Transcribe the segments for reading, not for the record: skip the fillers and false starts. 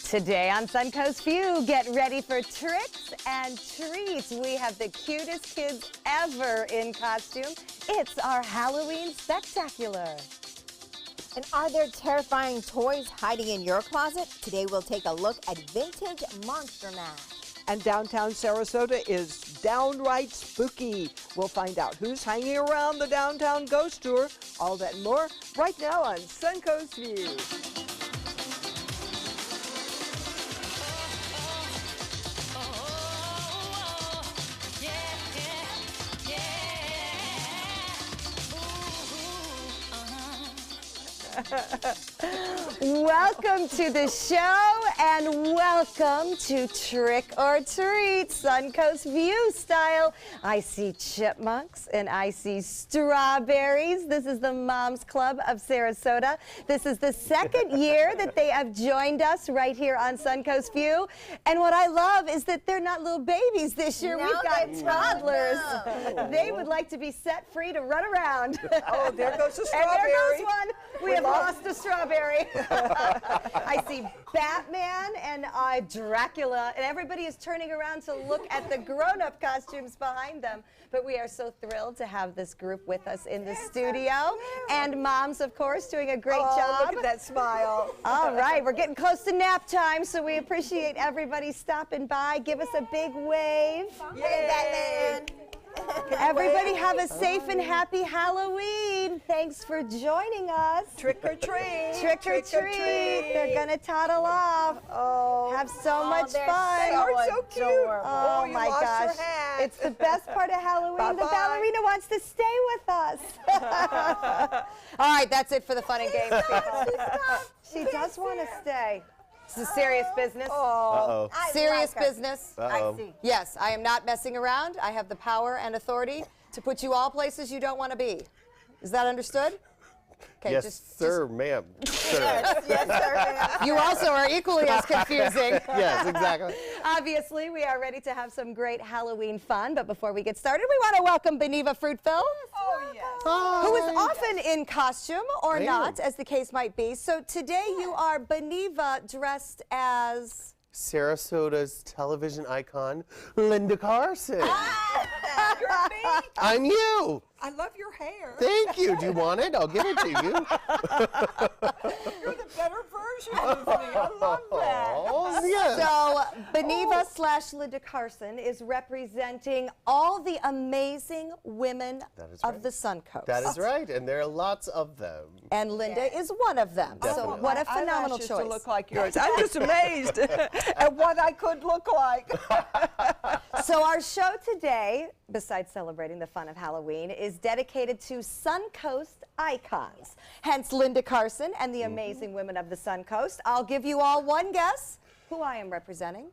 Today on Suncoast View, get ready for tricks and treats. We have the cutest kids ever in costume. It's our Halloween spectacular. And are there terrifying toys hiding in your closet? Today we'll take a look at vintage Monster Mash. And downtown Sarasota is downright spooky. We'll find out who's hanging around the downtown ghost tour. All that and more right now on Suncoast View. Welcome to the show and welcome to Trick or Treat, Suncoast View style. I see chipmunks and I see strawberries. This is the Moms Club of Sarasota. This is the second year that they have joined us right here on Suncoast View. And what I love is that they're not little babies this year. No, We've got toddlers. No. They would like to be set free to run around. Oh, there goes the And strawberry. there goes one. We have lost a strawberry. I see Batman and Dracula, and everybody is turning around to look at the grown-up costumes behind them. But we are so thrilled to have this group with us in the studio. And Moms, of course, doing a great job. Look at that smile. All right, we're getting close to nap time, so we appreciate everybody stopping by. Give us a big wave. Hey, Batman. Everybody have a safe and happy Halloween. Thanks for joining us. Trick or treat. Trick or treat. They're going to toddle off. Oh, Have so much they're fun. they are so cute. adorable. Oh, you my lost gosh. your hat. It's the best part of Halloween. The Bye-bye. ballerina wants to stay with us. All right, that's it for the fun and games, people. She does want to stay. This is serious business. Oh. Serious business. I see. Yes, I am not messing around. I have the power and authority to put you all places you don't want to be. Is that understood? Okay, Yes, sir, ma'am. Sir. Yes, sir, ma'am. You also are equally as confusing. Yes, exactly. Obviously, we are ready to have some great Halloween fun, but before we get started, we want to welcome Beneva Fruitville, Oh, yes. who is often in costume or I am. not, as the case might be. So today you are Beneva dressed as... Sarasota's television icon, Linda Carson. You're me. I'm you. I love your hair. Thank you. Do you want it? I'll give it to you. You're the better version of me. I love that. Oh, yes. So Beneva / Linda Carson is representing all the amazing women That is of right. the Suncoast. That is right, and there are lots of them. And Linda is one of them. So Definitely. what a My phenomenal eyelashes choice. to look like yours. I'm just amazed at what I could look like. So our show today, besides celebrating the fun of Halloween, is dedicated to Suncoast icons. Hence Linda Carson and the amazing women of the Suncoast. I'll give you all one guess who I am representing.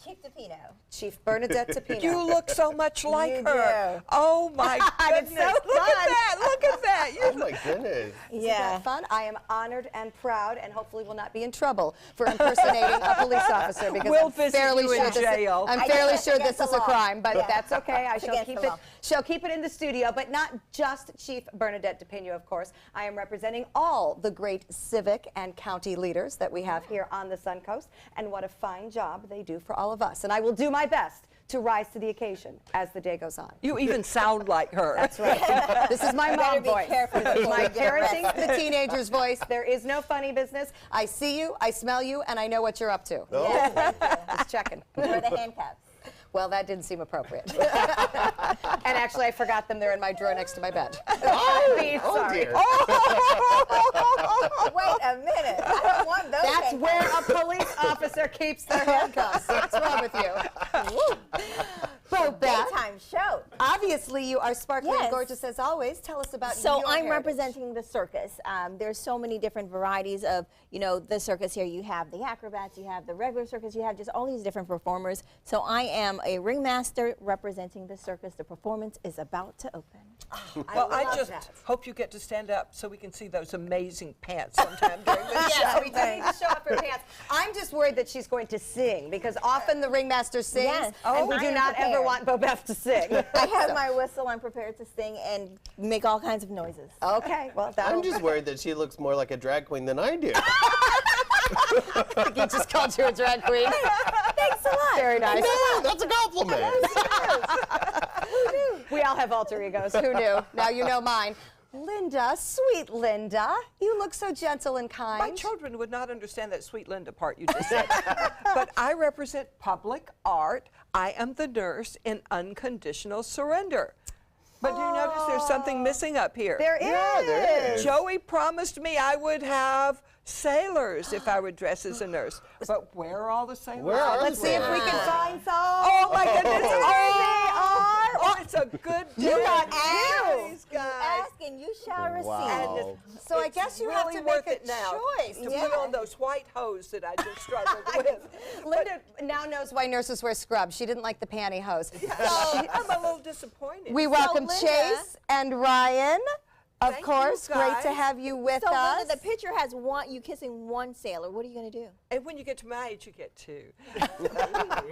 Chief DePino. Chief Bernadette Tapino. You look so much like You her. do. Oh my It's goodness. so Look fun. at that. Look at that. You Oh my goodness. Isn't that fun? I am honored and proud and hopefully will not be in trouble for impersonating a police officer because We'll I'm visit fairly you in sure this jail. I'm I fairly guess sure against this is the a law. crime, but Yeah. that's okay. I It's shall against keep the it law. shall keep it in the studio, but not just Chief Bernadette Tapino, of course. I am representing all the great civic and county leaders that we have here on the Suncoast, and what a fine job they do for all of us. And I will do my best to rise to the occasion as the day goes on. You even sound like her. That's right. This is my Better mom be voice. careful This is before my you get parenting arrested. the teenager's voice. There is no funny business. I see you, I smell you, and I know what you're up to. Oh, Just checking. Or the handcuffs. Well, that didn't seem appropriate. And actually, I forgot them. They're in my drawer next to my bed. Sorry. dear. Wait a minute. I don't want those That's handcuffs. where a police officer keeps their handcuffs. What's wrong with you? Woo. So, Beth, Daytime show. obviously you are sparkling and Yes. gorgeous as always. Tell us about So your I'm heritage. representing the circus. There's so many different varieties of, the circus here. You have the acrobats, you have the regular circus, you have just all these different performers. So I am a ringmaster representing the circus. The performance is about to open. Well, I love just that. hope you get to stand up so we can see those amazing pants sometime during the show. Yes, we do need to show off her pants. I'm just worried that she's going to sing because often the ringmaster sings, Yes. and we I do am not ever prepared. want Bobeth to sing. I have my whistle. I'm prepared to sing and make all kinds of noises. Okay, well, that'll I'm just worried that she looks more like a drag queen than I do. I think he just called you a drag queen. Thanks a lot. Very nice. No, that's a compliment. We all have alter egos. Who knew? Now you know mine. Linda, sweet Linda, you look so gentle and kind. My children would not understand that sweet Linda part you just said. But I represent public art. I am the nurse in unconditional surrender. But do you notice there's something missing up here? There is. Yeah, there is. Joey promised me I would have sailors if I would dress as a nurse. But where are all the sailors? Where are Let's see if we can find some. Oh my goodness! There they are. Oh, it's a good day. You got These two. guys. Ask and you shall receive. Wow. So I guess you have really to worth make a it now choice. to put on those white hose that I just struggled with. Linda now knows why nurses wear scrubs. She didn't like the pantyhose. I'm a little disappointed. We welcome Linda- Chase and Ryan. Of Thank course, you, great to guys. have you with So us. Linda, the picture has you kissing one sailor. What are you going to do? And when you get to my age, you get two.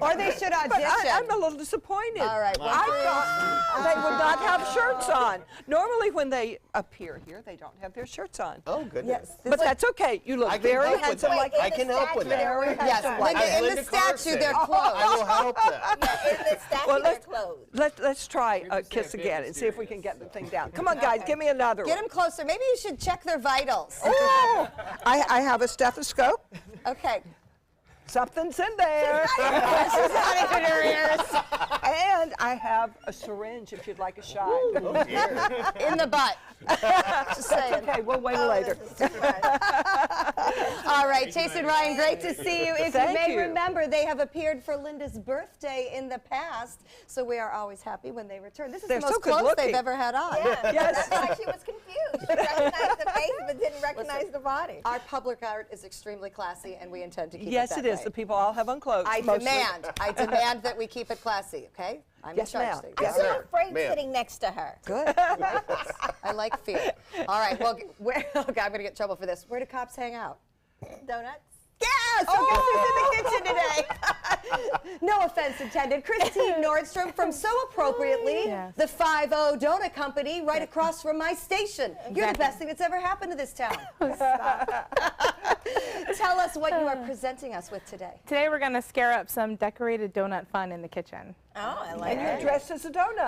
Or they should But audition. I'm a little disappointed. All right, well, I thought they would not have shirts on. Normally, when they appear here, they don't have their shirts on. Oh, goodness. But that's okay. You look I can very help with handsome. that. Like I can help with that. yes, Linda, As in Linda the statue, Carson, they're I clothes. will help that. Yeah, in the statue, Well, they're clothed. let's try a kiss again and see if we can get the thing down. Come on, guys, give me another Get one. them closer. Maybe you should check their vitals. Oh, I have a stethoscope. Okay. Something's in there. She's got it in her ears. And I have a syringe if you'd like a shot. Oh, dear. In the butt. Just saying. Okay, we'll wait later. All right, Chase and Ryan, great to see you. If Thank you may you. remember, they have appeared for Linda's birthday in the past, so we are always happy when they return. This is They're the so most good clothes looking. they've ever had on. Yeah, Yes. that's why she was confused. She recognized the face but didn't recognize the body. Our public art is extremely classy, and we intend to keep Yes, it it that is. way. The people all have on clothes. I mostly. demand that we keep it classy, okay? I'm Yes, in charge. ma'am. today. Yes, I'm sir. afraid Ma'am. sitting next to her. Good. I like fear. All right, well, where, okay, I'm going to get in trouble for this. Where do cops hang out? Donuts? Yes! Oh, guess who's in the kitchen today? No offense intended. Christine Nordstrom from so appropriately, Yes. the 5-0 Donut Company right across from my station. You're the best thing that's ever happened to this town. Tell us what you are presenting us with today. Today we're going to scare up some decorated donut fun in the kitchen. Oh, I like And you're that. dressed as a donut.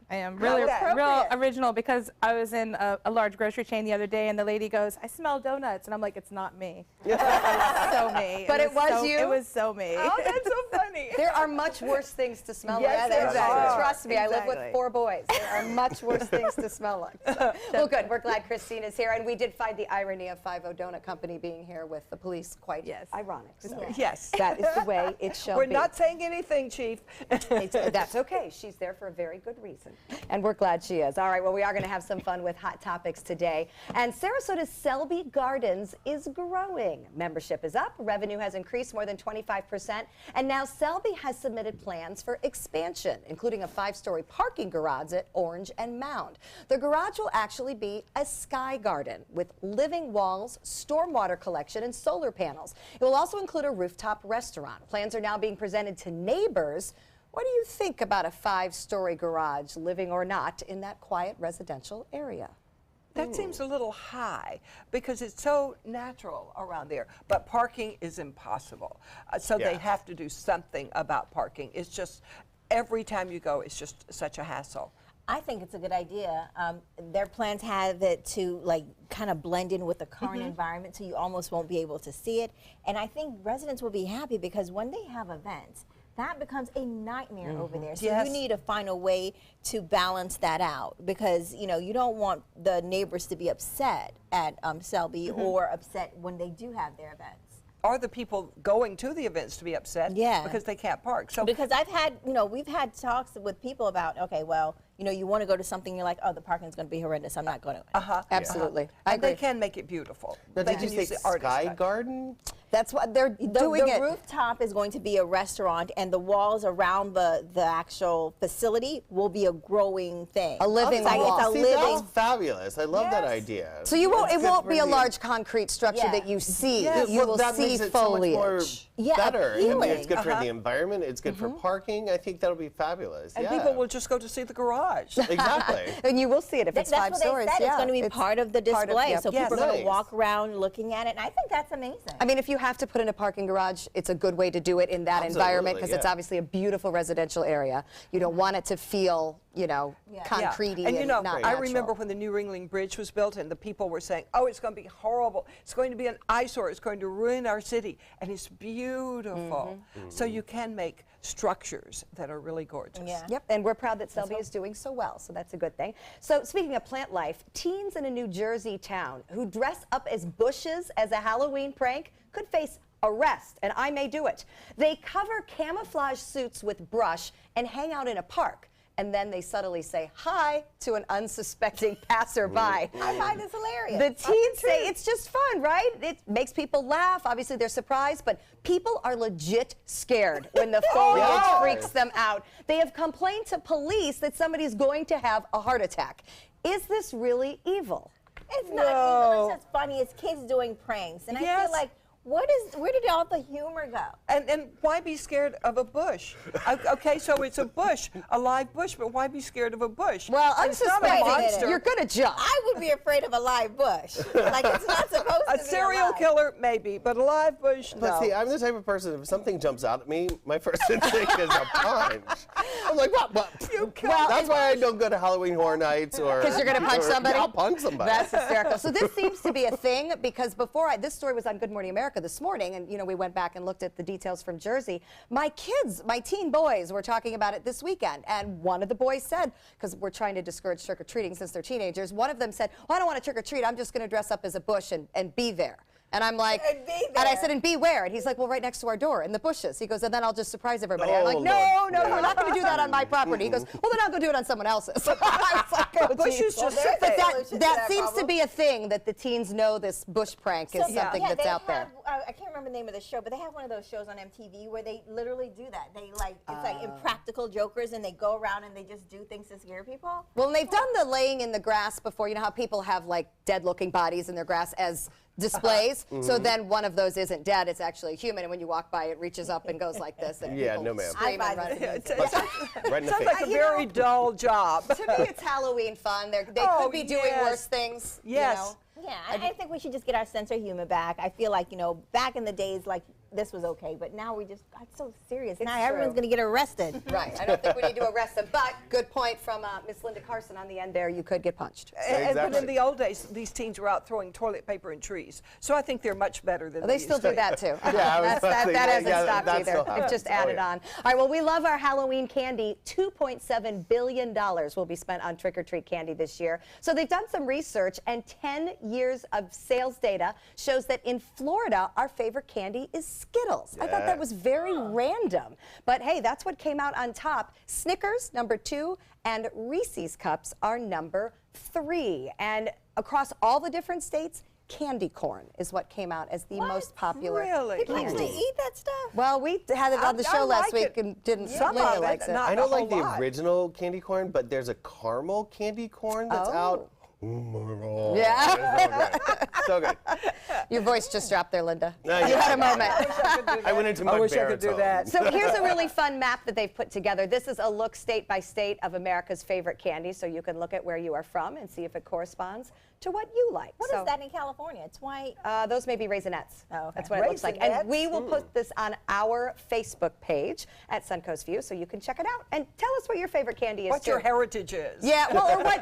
I am really How real appropriate. original because I was in a large grocery chain the other day and the lady goes, "I smell donuts," and I'm like, "It's not me." It was so me. But it was so, you? It was so me. Oh, that's so funny. There are much worse things to smell Yes, like. exactly. Trust me, I live with Exactly. 4 boys. There are much worse things to smell like. So, well, good. We're glad Christine is here. And we did find the irony of 5-0 Donut Company being here with the police quite ironic. So Yes. that is the way it shall We're be. not saying anything, Chief. That's okay. She's there for a very good reason. And we're glad she is. All right, well, we are going to have some fun with hot topics today. And Sarasota's Selby Gardens is growing. Membership is up. Revenue has increased more than 25%. And now Selby has submitted plans for expansion, including a 5-story parking garage at Orange and Mound. The garage will actually be a sky garden with living walls, stormwater collection, and solar panels. It will also include a rooftop restaurant. Plans are now being presented to neighbors. What do you think about a 5-story garage, living or not, in that quiet residential area? That seems a little high because it's so natural around there. But parking is impossible. So they Yeah. have to do something about parking. It's just every time you go, it's just such a hassle. I think it's a good idea. Their plans have it to like kind of blend in with the current environment so you almost won't be able to see it. And I think residents will be happy because when they have events, that becomes a nightmare over there. So Yes. you need to find a way to balance that out because you know you don't want the neighbors to be upset at Selby or upset when they do have their events. Or the people going to the events to be upset Yeah. because they can't park. So Because I've had, you know, we've had talks with people about, okay, well, you know, you want to go to something, you're like, oh, the parking's going to be horrendous. I'm not going to. Absolutely. I and they agree. can make it beautiful. Now, They did you can say use the artist Sky touch. Garden? That's what they're doing The it. rooftop is going to be a restaurant, and the walls around the actual facility will be a growing thing. A living It's like wall. It's a See, living. that's fabulous. I love that Yes. idea. So you won't. It won't be a for me. large concrete structure Yeah. that you see. Yes. You Well, will that see makes it so much more foliage. Yeah, better. I mean, appealing. it's good for the environment. It's good for parking. I think that'll be fabulous. And yeah. people will just go to see the garage. Exactly. And you will see it if it's That's 5 what stories. they said. Yeah, It's going to be part of the part of- display, yep. so Yes. people are going Nice. to walk around looking at it, and I think that's amazing. I mean, if you have to put in a parking garage, it's a good way to do it in that environment because it's yeah. obviously a beautiful residential area. You don't want it to feel, you know, concrete-y And you know, not I natural. remember when the New Ringling Bridge was built and the people were saying, oh, it's going to be horrible. It's going to be an eyesore. It's going to ruin our city. And it's beautiful. So you can make structures that are really gorgeous. Yeah. Yep, and we're proud that Selby is doing so well, so that's a good thing. So speaking of plant life, teens in a New Jersey town who dress up as bushes as a Halloween prank could face arrest, and I may do it. They cover camouflage suits with brush and hang out in a park. And then they subtly say hi to an unsuspecting passerby. I find this hilarious. The teens say it's just fun, right? It makes people laugh. Obviously, they're surprised, but people are legit scared when the foliage freaks them out. They have complained to police that somebody's going to have a heart attack. Is this really evil? It's not evil. It's just funny. It's kids doing pranks, and I feel like, where did all the humor go? And why be scared of a bush? Okay, so it's a bush, a live bush, but why be scared of a bush? Well, It's not a unsuspecting, monster. you're going to jump. I would be afraid of a live bush. Like, it's not supposed to A be serial alive. killer, maybe, but a live bush, no. But see, I'm the type of person, if something jumps out at me, my first instinct is a punch. I'm like, what? Well, That's why I don't go to Halloween Horror Nights or... Because you're going to punch somebody? Yeah, I'll punch somebody. That's hysterical. So this seems to be a thing because this story was on Good Morning America this morning, and you know, we went back and looked at the details from Jersey. My kids, my teen boys, were talking about it this weekend, and one of the boys said, because we're trying to discourage trick-or-treating since they're teenagers, one of them said, well, I don't want to trick-or-treat, I'm just going to dress up as a bush and be there. And I'm like, and I said, and be where? And he's like, well, right next to our door in the bushes. He goes, and then I'll just surprise everybody. I'm like, no, we're not going to do that on my property. He goes, well, then I'll go do it on someone else's. I was like, oh, bushes geez. just sit But there. that seems to be a thing that the teens know this bush prank is something that's they out there. I can't remember the name of the show, but they have one of those shows on MTV where they literally do that. They it's like impractical jokers, and they go around and they just do things to scare people. Well, and they've done the laying in the grass before. You know how people have like dead-looking bodies in their grass as displays? So then one of those isn't dead, it's actually a human, and when you walk by, it reaches up and goes like this. And Yeah, people no, ma'am. scream and run. Right in the Sounds face. like a very dull job. To me, it's Halloween fun. They could be doing worse things. Yes. You know? Yeah, I think we should just get our sense of humor back. I feel like, back in the days, like, this was okay, but now we just got so serious. Now everyone's going to get arrested. Right. I don't think we need to arrest them. But good point from Miss Linda Carson on the end there. You could get punched. But in the old days, these teens were out throwing toilet paper in trees. So I think they're much better than They still do that too. Yeah, I was that thinking, hasn't yeah, stopped that either. still It happens. just Oh, added yeah. on. All right, well, we love our Halloween candy. $2.7 billion will be spent on trick-or-treat candy this year. So they've done some research, and 10 years of sales data shows that in Florida, our favorite candy is Skittles. I thought that was very random. But hey, that's what came out on top. Snickers, number 2, and Reese's Cups are number 3. And across all the different states, candy corn is what came out as the most popular. Really? People candy. actually eat that stuff? Well, we had it on the I show last like week it. and didn't. Some Linda of it, likes it. not I a don't like whole the lot. original candy corn, but there's a caramel candy corn that's out. Oh my God. Yeah. It's so good. Your voice just dropped there, Linda. No, You yeah. had a moment. I went into my I wish I could do that. So here's a really fun map that they've put together. This is a look state by state of America's favorite candy, so you can look at where you are from and see if it corresponds to what you like. What is that in California? It's white. Those may be Raisinets. Oh, okay. That's what it looks like. And Raisinets? we will put this on our Facebook page at Suncoast View, so you can check it out. And tell us what your favorite candy is, What too. your heritage is. Yeah, well, or what,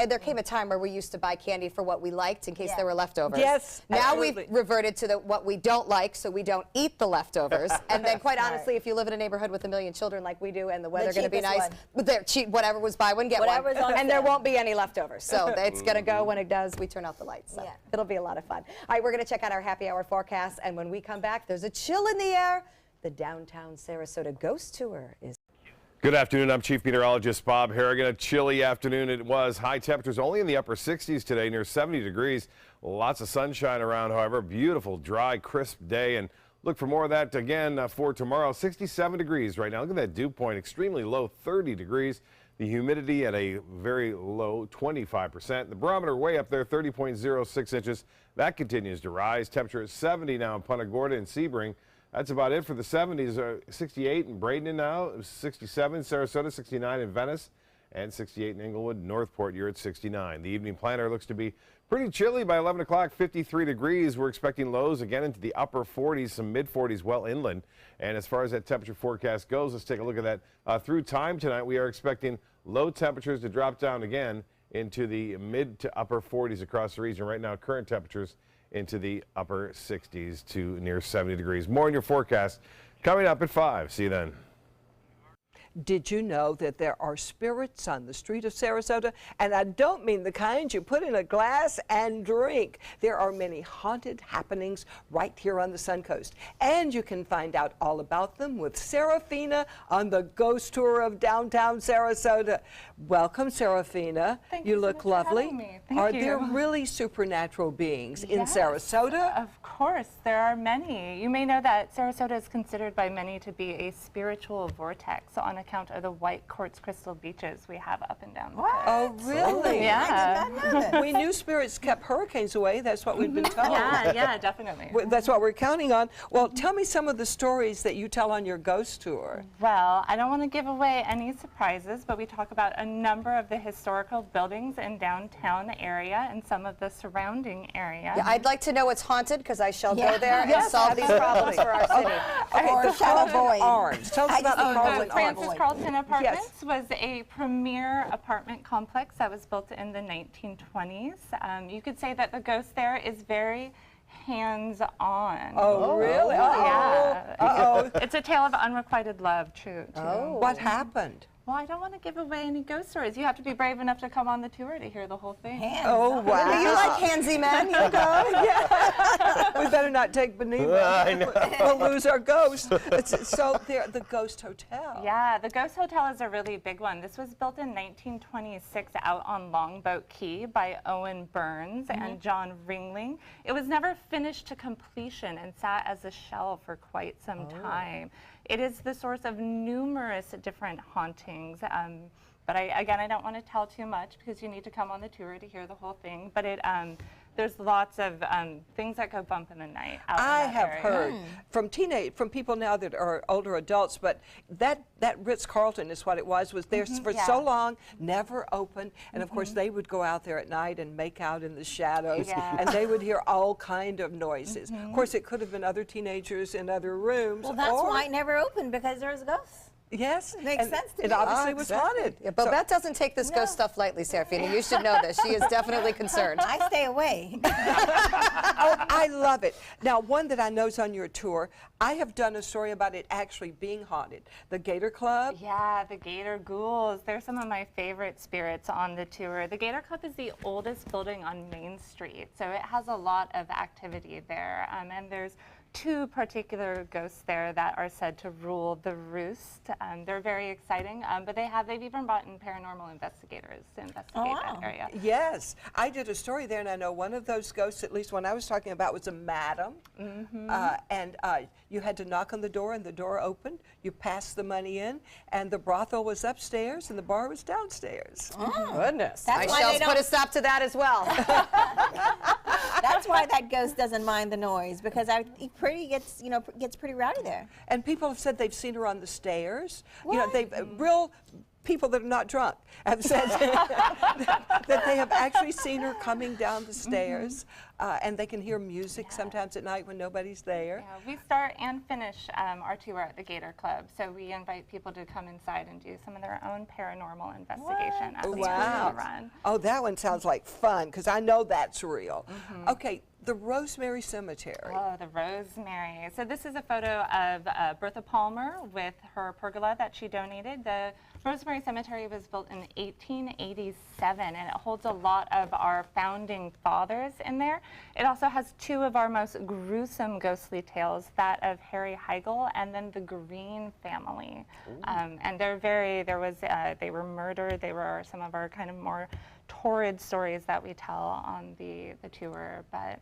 there came a time where we used to buy candy for what we liked in case there were leftovers. Yes, Now absolutely. we've reverted to what we don't like, so we don't eat the leftovers. And then, quite honestly, if you live in a neighborhood with 1 million children like we do, and the weather going to be cheapest nice, one. but they're cheap, whatever was buy one, get Whatever's one. on And there sale. won't be any leftovers. So it's going to go when it does, we turn off the lights. So Yeah. it'll be a lot of fun. All right, we're going to check out our happy hour forecast, and when we come back, there's a chill in the air. The downtown Sarasota ghost tour is. Good afternoon. I'm Chief Meteorologist Bob Harrigan. A chilly afternoon it was. High temperatures only in the upper 60s today, near 70 degrees. Lots of sunshine around, however. Beautiful, dry, crisp day. And look for more of that again for tomorrow. 67 degrees right now. Look at that dew point. Extremely low, 30 degrees. The humidity at a very low 25%. The barometer way up there, 30.06 inches. That continues to rise. Temperature is 70 now in Punta Gorda and Sebring. That's about it for the 70s. 68 in Bradenton now, 67 in Sarasota, 69 in Venice, and 68 in Inglewood. Northport, you're at 69. The evening planner looks to be pretty Pretty chilly by 11 o'clock, 53 degrees. We're expecting lows again into the upper 40s, some mid 40s well inland. And as far as that temperature forecast goes, let's take a look at that. Through time tonight, we are expecting low temperatures to drop down again into the mid to upper 40s across the region. Right now, current temperatures into the upper 60s to near 70 degrees. More in your forecast coming up at 5. See you then. Did you know that there are spirits on the street of Sarasota? And I don't mean the kind you put in a glass and drink. There are many haunted happenings right here on the Suncoast. And you can find out all about them with Serafina on the ghost tour of downtown Sarasota. Welcome, Serafina. Thank you you so look much for lovely. having me. Thank Are you. there really supernatural beings in Yes, Sarasota? Of course, there are many. You may know that Sarasota is considered by many to be a spiritual vortex on account of the white quartz crystal beaches we have up and down the coast. Oh, really? Yeah. I did not know that. We knew spirits kept hurricanes away. That's what we've been told. Yeah, definitely. That's what we're counting on. Well, tell me some of the stories that you tell on your ghost tour. Well, I don't want to give away any surprises, but we talk about a number of the historical buildings in downtown area and some of the surrounding area. Yeah, I'd like to know what's haunted because I shall Yeah. go there and solve these problems for our city. Okay, Or the Shadow Carlton Void. Arms. Tell us about the The Carlton Francis Arms. Carlton Apartments was a premier apartment complex that was built in the 1920s. You could say that the ghost there is very hands-on. Oh, really? Yeah. Uh-oh. It's a tale of unrequited love, too. What happened? Well, I don't want to give away any ghost stories. You have to be brave enough to come on the tour to hear the whole thing. Oh, wow. You like handsy men, you go. We better not take Beneva. I know. We'll lose our ghost. So there, the Ghost Hotel. Yeah, the Ghost Hotel is a really big one. This was built in 1926 out on Longboat Key by Owen Burns and John Ringling. It was never finished to completion and sat as a shell for quite some time. It is the source of numerous different hauntings. But I don't want to tell too much because you need to come on the tour to hear the whole thing. But there's lots of things that go bump in the night out in I that have area. heard from people now that are older adults, but that Ritz-Carlton is what it was there for so long, never open, and of course they would go out there at night and make out in the shadows, Yeah. and they would hear all kind of noises. Of course, it could have been other teenagers in other rooms. Well, that's or- why it never opened, because there's ghosts. Yes, Makes and sense to it me. obviously was haunted. Yeah, but So- Beth doesn't take this ghost stuff lightly, Serafina. You should know this. She is definitely concerned. I stay away. Oh, I love it. Now, one that I know is on your tour, I have done a story about it actually being haunted. The Gator Club. Yeah, the Gator Ghouls. They're some of my favorite spirits on the tour. The Gator Club is the oldest building on Main Street, so it has a lot of activity there. And there's two particular ghosts there that are said to rule the roost. They're very exciting, but they've even brought in paranormal investigators to investigate that area. Yes, I did a story there, and I know one of those ghosts, at least one I was talking about, was a madam. And you had to knock on the door, and the door opened. You passed the money in, and the brothel was upstairs, and the bar was downstairs. Goodness. That's I why shall they put don't- a stop to that as well. That's why that ghost doesn't mind the noise, because he gets pretty rowdy there. And people have said they've seen her on the stairs. You know, they've real people that are not drunk have said that they have actually seen her coming down the stairs, and they can hear music sometimes at night when nobody's there. Yeah, we start and finish our tour at the Gator Club, so we invite people to come inside and do some of their own paranormal investigation as we run. Oh, that one sounds like fun, because I know that's real. Okay, the Rosemary Cemetery. Oh, the Rosemary. So this is a photo of Bertha Palmer with her pergola that she donated. The Rosemary Cemetery was built in 1887, and it holds a lot of our founding fathers in there. It also has two of our most gruesome ghostly tales, that of Harry Heigl and then the Green family. And they were murdered. They were some of our kind of more torrid stories that we tell on the tour, but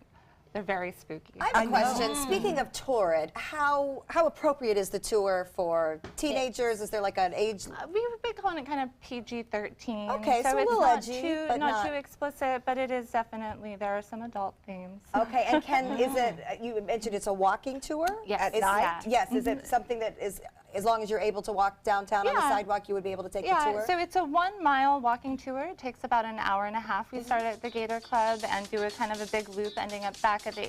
they're very spooky. I have a question. Speaking of torrid, how appropriate is the tour for teenagers? Is there like an age? We've been calling it kind of PG-13. Okay, so a it's little not edgy, too, but not not- too explicit, but it is definitely, there are some adult themes. Okay, and is it, you mentioned it's a walking tour? Yes. At It's- night? yeah. Yes, is it something that is as long as you're able to walk downtown on the sidewalk, you would be able to take the tour? So it's a 1 mile walking tour. It takes about an hour and a half. We start at the Gator Club and do a kind of a big loop ending up back at the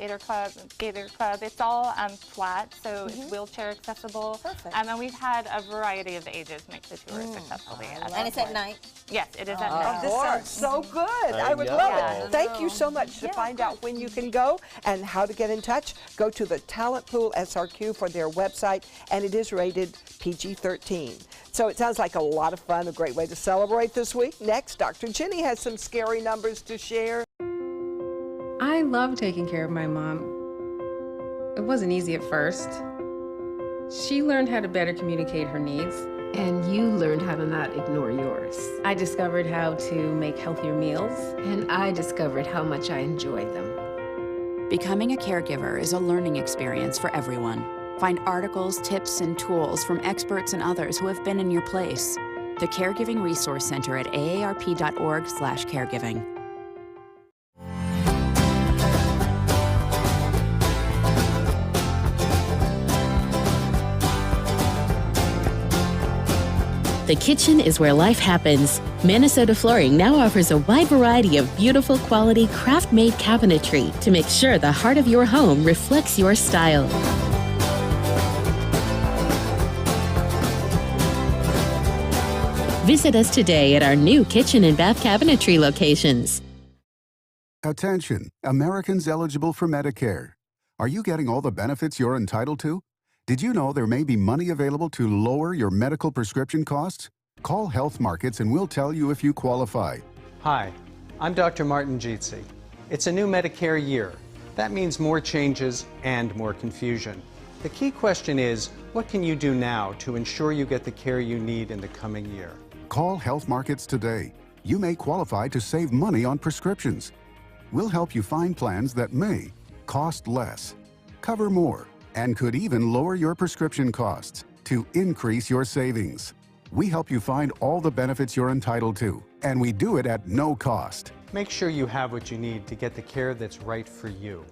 Gator Club. It's all flat, so it's wheelchair accessible. Perfect. And we've had a variety of ages make the tour successfully. And it's at night? Yes, it is at night. This sounds so good. I would know. love it. Thank you so much. To find out when you can go and how to get in touch, go to the Talent Pool SRQ for their website, and it is rated PG-13. So it sounds like a lot of fun, a great way to celebrate this week. Next, Dr. Jenny has some scary numbers to share. I love taking care of my mom. It wasn't easy at first. She learned how to better communicate her needs. And you learned how to not ignore yours. I discovered how to make healthier meals. And I discovered how much I enjoyed them. Becoming a caregiver is a learning experience for everyone. Find articles, tips, and tools from experts and others who have been in your place. The Caregiving Resource Center at aarp.org/caregiving. The kitchen is where life happens. Minnesota Flooring now offers a wide variety of beautiful quality craft-made cabinetry to make sure the heart of your home reflects your style. Visit us today at our new kitchen and bath cabinetry locations. Attention, Americans eligible for Medicare. Are you getting all the benefits you're entitled to? Did you know there may be money available to lower your medical prescription costs? Call Health Markets and we'll tell you if you qualify. Hi, I'm Dr. Martin Jeetsi. It's a new Medicare year. That means more changes and more confusion. The key question is, what can you do now to ensure you get the care you need in the coming year? Call Health Markets today. You may qualify to save money on prescriptions. We'll help you find plans that may cost less, cover more, and could even lower your prescription costs to increase your savings. We help you find all the benefits you're entitled to, and we do it at no cost. Make sure you have what you need to get the care that's right for you.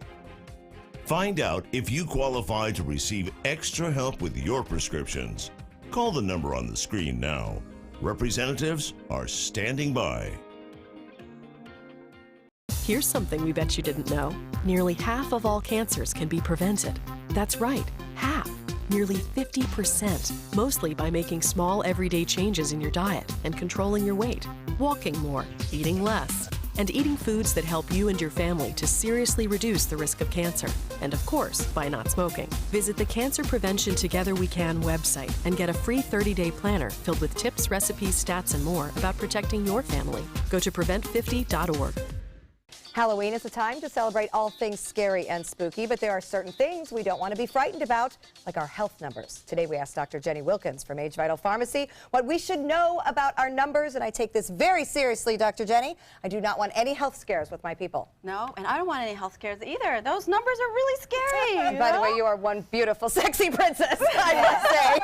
Find out if you qualify to receive extra help with your prescriptions. Call the number on the screen now. Representatives are standing by. Here's something we bet you didn't know. Nearly half of all cancers can be prevented. That's right, half. Nearly 50%, mostly by making small everyday changes in your diet and controlling your weight, walking more, eating less, and eating foods that help you and your family to seriously reduce the risk of cancer. And of course, by not smoking. Visit the Cancer Prevention Together We Can website and get a free 30-day planner filled with tips, recipes, stats, and more about protecting your family. Go to prevent50.org. Halloween is a time to celebrate all things scary and spooky, but there are certain things we don't want to be frightened about, like our health numbers. Today we asked Dr. Jenny Wilkins from Age Vital Pharmacy what we should know about our numbers, and I take this very seriously, Dr. Jenny. I do not want any health scares with my people. No, and I don't want any health scares either. Those numbers are really scary. And by the way, you are one beautiful, sexy princess, I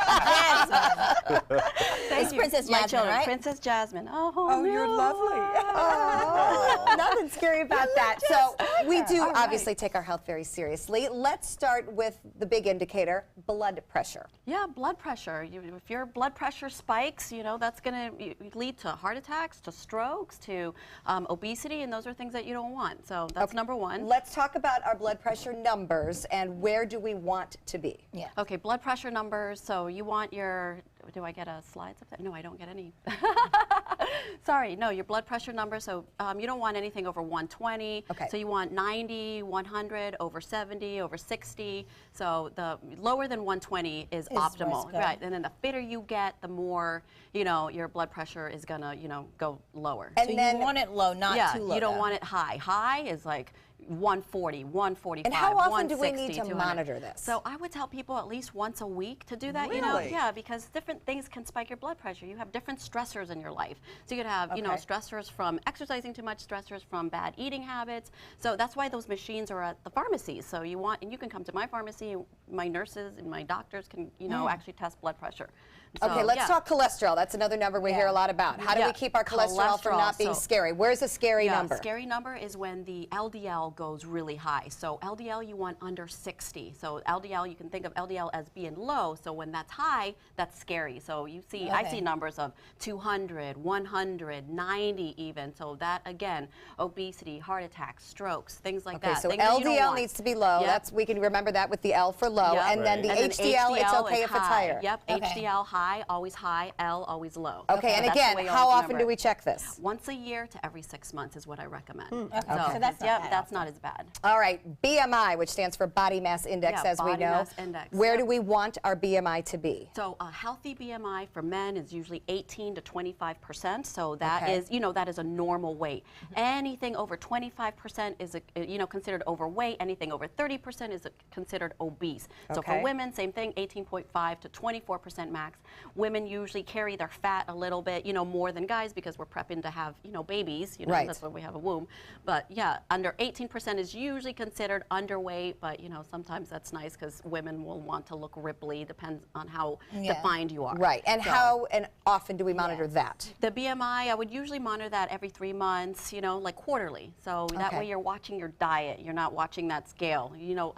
must say. Thank you. Princess My Jasmine, children, right? Princess Jasmine. Oh, Oh, you're lovely. Oh, nothing scary about that. So we do All right. obviously take our health very seriously. Let's start with the big indicator, blood pressure. Yeah, blood pressure. If your blood pressure spikes, that's going to lead to heart attacks, to strokes, to obesity, and those are things that you don't want. So that's number one. Let's talk about our blood pressure numbers and where do we want to be? Yeah. Okay, blood pressure numbers. So you want your, do I get a slides of that? No, I don't get any. Sorry, no, your blood pressure number. So you don't want anything over 120. Okay. So you want 90, 100, over 70, over 60. So the lower than 120 is optimal, right? And then the fitter you get, the more your blood pressure is gonna go lower. And so then you want it low, not too low. You don't want it high. High is like 140, 145, And how often do we 160, need to 200. monitor this? So I would tell people at least once a week to do that. Really? Yeah, because different things can spike your blood pressure. You have different stressors in your life. So you could have, stressors from exercising too much, stressors from bad eating habits. So that's why those machines are at the pharmacies. So you can come to my pharmacy my nurses and my doctors can, you know, actually test blood pressure. So, Okay, let's talk cholesterol. That's another number we hear a lot about. How do we keep our cholesterol from not being scary? Where's a scary number? Scary number is when the LDL goes really high. So LDL you want under 60. So LDL, you can think of LDL as being low. So when that's high, that's scary. So you see, I see numbers of 200, 100, 90 even. So that, again, obesity, heart attacks, strokes, things like that. So things that you don't LDL want. needs to be low. That's, we can remember that with the L for low. And then the HDL, it's okay if it's higher. Yep, HDL high, always high, L always low. Okay, and again, how often do we check this? Once a year to every 6 months is what I recommend. Okay, so that's not bad. That's not as bad. All right, BMI, which stands for body mass index, as we know. Body mass index. Where do we want our BMI to be? So a healthy BMI for men is usually 18 to 25%. So that is, you know, that is a normal weight. Anything over 25% is, you know, considered overweight. Anything over 30% is considered obese. So for women, same thing, 18.5 to 24% max. Women usually carry their fat a little bit, you know, more than guys because we're prepping to have, you know, babies. You know, that's why we have a womb. But yeah, under 18% is usually considered underweight. But you know, sometimes that's nice because women will want to look ripply. Depends on how defined you are. Right. And how and often do we monitor that? The BMI, I would usually monitor that every 3 months. You know, like quarterly. So that way you're watching your diet. You're not watching that scale. You know.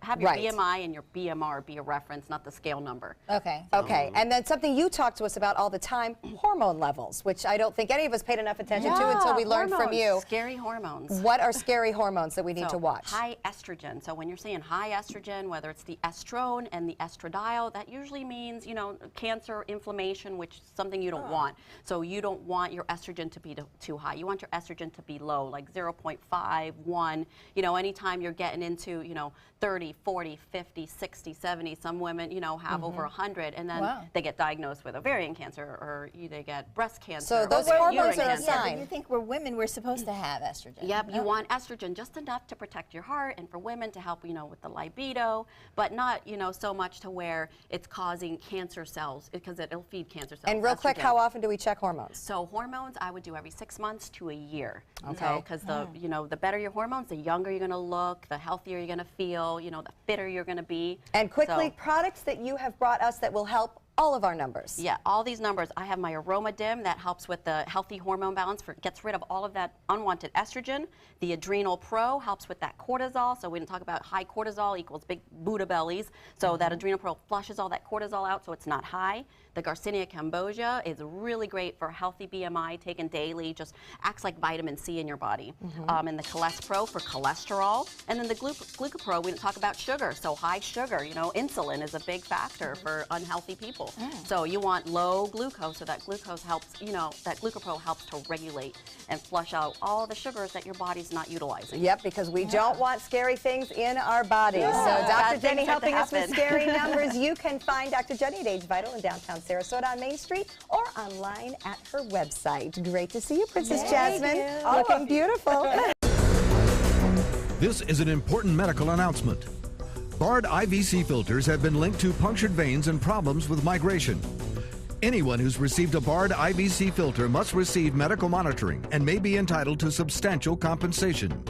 Have your BMI and your BMR be a reference, not the scale number. Okay. Okay. And then something you talk to us about all the time, hormone levels, which I don't think any of us paid enough attention to until we learned from you. Scary hormones. What are scary hormones that we need to watch? High estrogen. So when you're saying high estrogen, whether it's the estrone and the estradiol, that usually means, you know, cancer, inflammation, which is something you don't want. So you don't want your estrogen to be too high. You want your estrogen to be low, like 0.5, 1. You know, anytime you're getting into, you know, 30, 40, 50, 60, 70. Some women, you know, have over 100, and then they get diagnosed with ovarian cancer, or they get breast cancer. So those hormones are a sign. But you think we're women, we're supposed to have estrogen. Yep, you want estrogen just enough to protect your heart, and for women to help, you know, with the libido, but not, you know, so much to where it's causing cancer cells, because it'll feed cancer cells. And real quick, how often do we check hormones? So hormones, I would do every 6 months to a year. Okay. Because you know, the better your hormones, the younger you're going to look, the healthier you're going to feel, you know, the fitter you're going to be. And quickly, products that you have brought us that will help all of our numbers. Yeah, all these numbers. I have my Aroma Dim that helps with the healthy hormone balance, gets rid of all of that unwanted estrogen. The Adrenal Pro helps with that cortisol. So we didn't talk about high cortisol equals big Buddha bellies. So that Adrenal Pro flushes all that cortisol out so it's not high. The Garcinia Cambogia is really great for healthy BMI, taken daily, just acts like vitamin C in your body. And the Cholesterol Pro for cholesterol. And then the Glucopro, we didn't talk about sugar. So high sugar, you know, insulin is a big factor for unhealthy people. So you want low glucose, so that glucose helps, you know, that Glucopro helps to regulate and flush out all the sugars that your body's not utilizing. Yep, because we don't want scary things in our bodies. So Dr. Jenny helping us with scary numbers. You can find Dr. Jenny at Age Vital in downtown Sarasota on Main Street or online at her website. Great to see you, Princess Jasmine. Looking beautiful. This is an important medical announcement. Bard IVC filters have been linked to punctured veins and problems with migration. Anyone who's received a Bard IVC filter must receive medical monitoring and may be entitled to substantial compensation.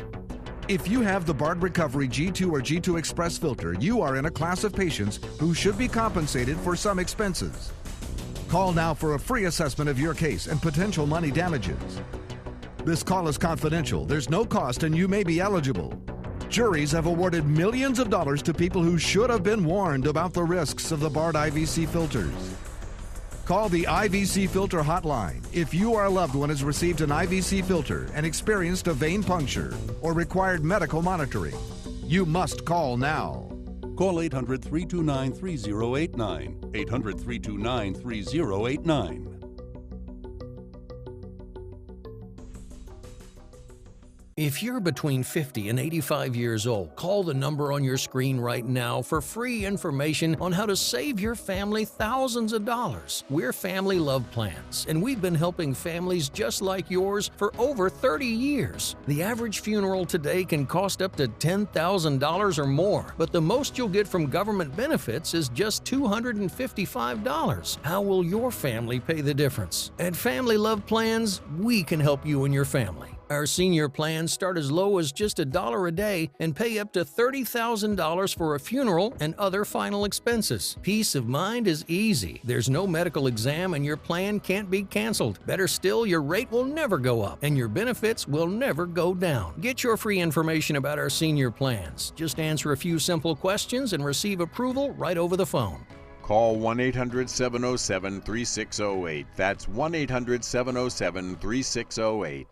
If you have the Bard Recovery G2 or G2 Express filter, you are in a class of patients who should be compensated for some expenses. Call now for a free assessment of your case and potential money damages. This call is confidential. There's no cost and you may be eligible. Juries have awarded millions of dollars to people who should have been warned about the risks of the Bard IVC filters. Call the IVC Filter Hotline if you or a loved one has received an IVC filter and experienced a vein puncture or required medical monitoring. You must call now. Call 800-329-3089. 800-329-3089. If you're between 50 and 85 years old, call the number on your screen right now for free information on how to save your family thousands of dollars. We're Family Love Plans, and we've been helping families just like yours for over 30 years. The average funeral today can cost up to $10,000 or more, but the most you'll get from government benefits is just $255. How will your family pay the difference? At Family Love Plans, we can help you and your family. Our senior plans start as low as just $1 a day and pay up to $30,000 for a funeral and other final expenses. Peace of mind is easy. There's no medical exam and your plan can't be canceled. Better still, your rate will never go up and your benefits will never go down. Get your free information about our senior plans. Just answer a few simple questions and receive approval right over the phone. Call 1-800-707-3608. That's 1-800-707-3608.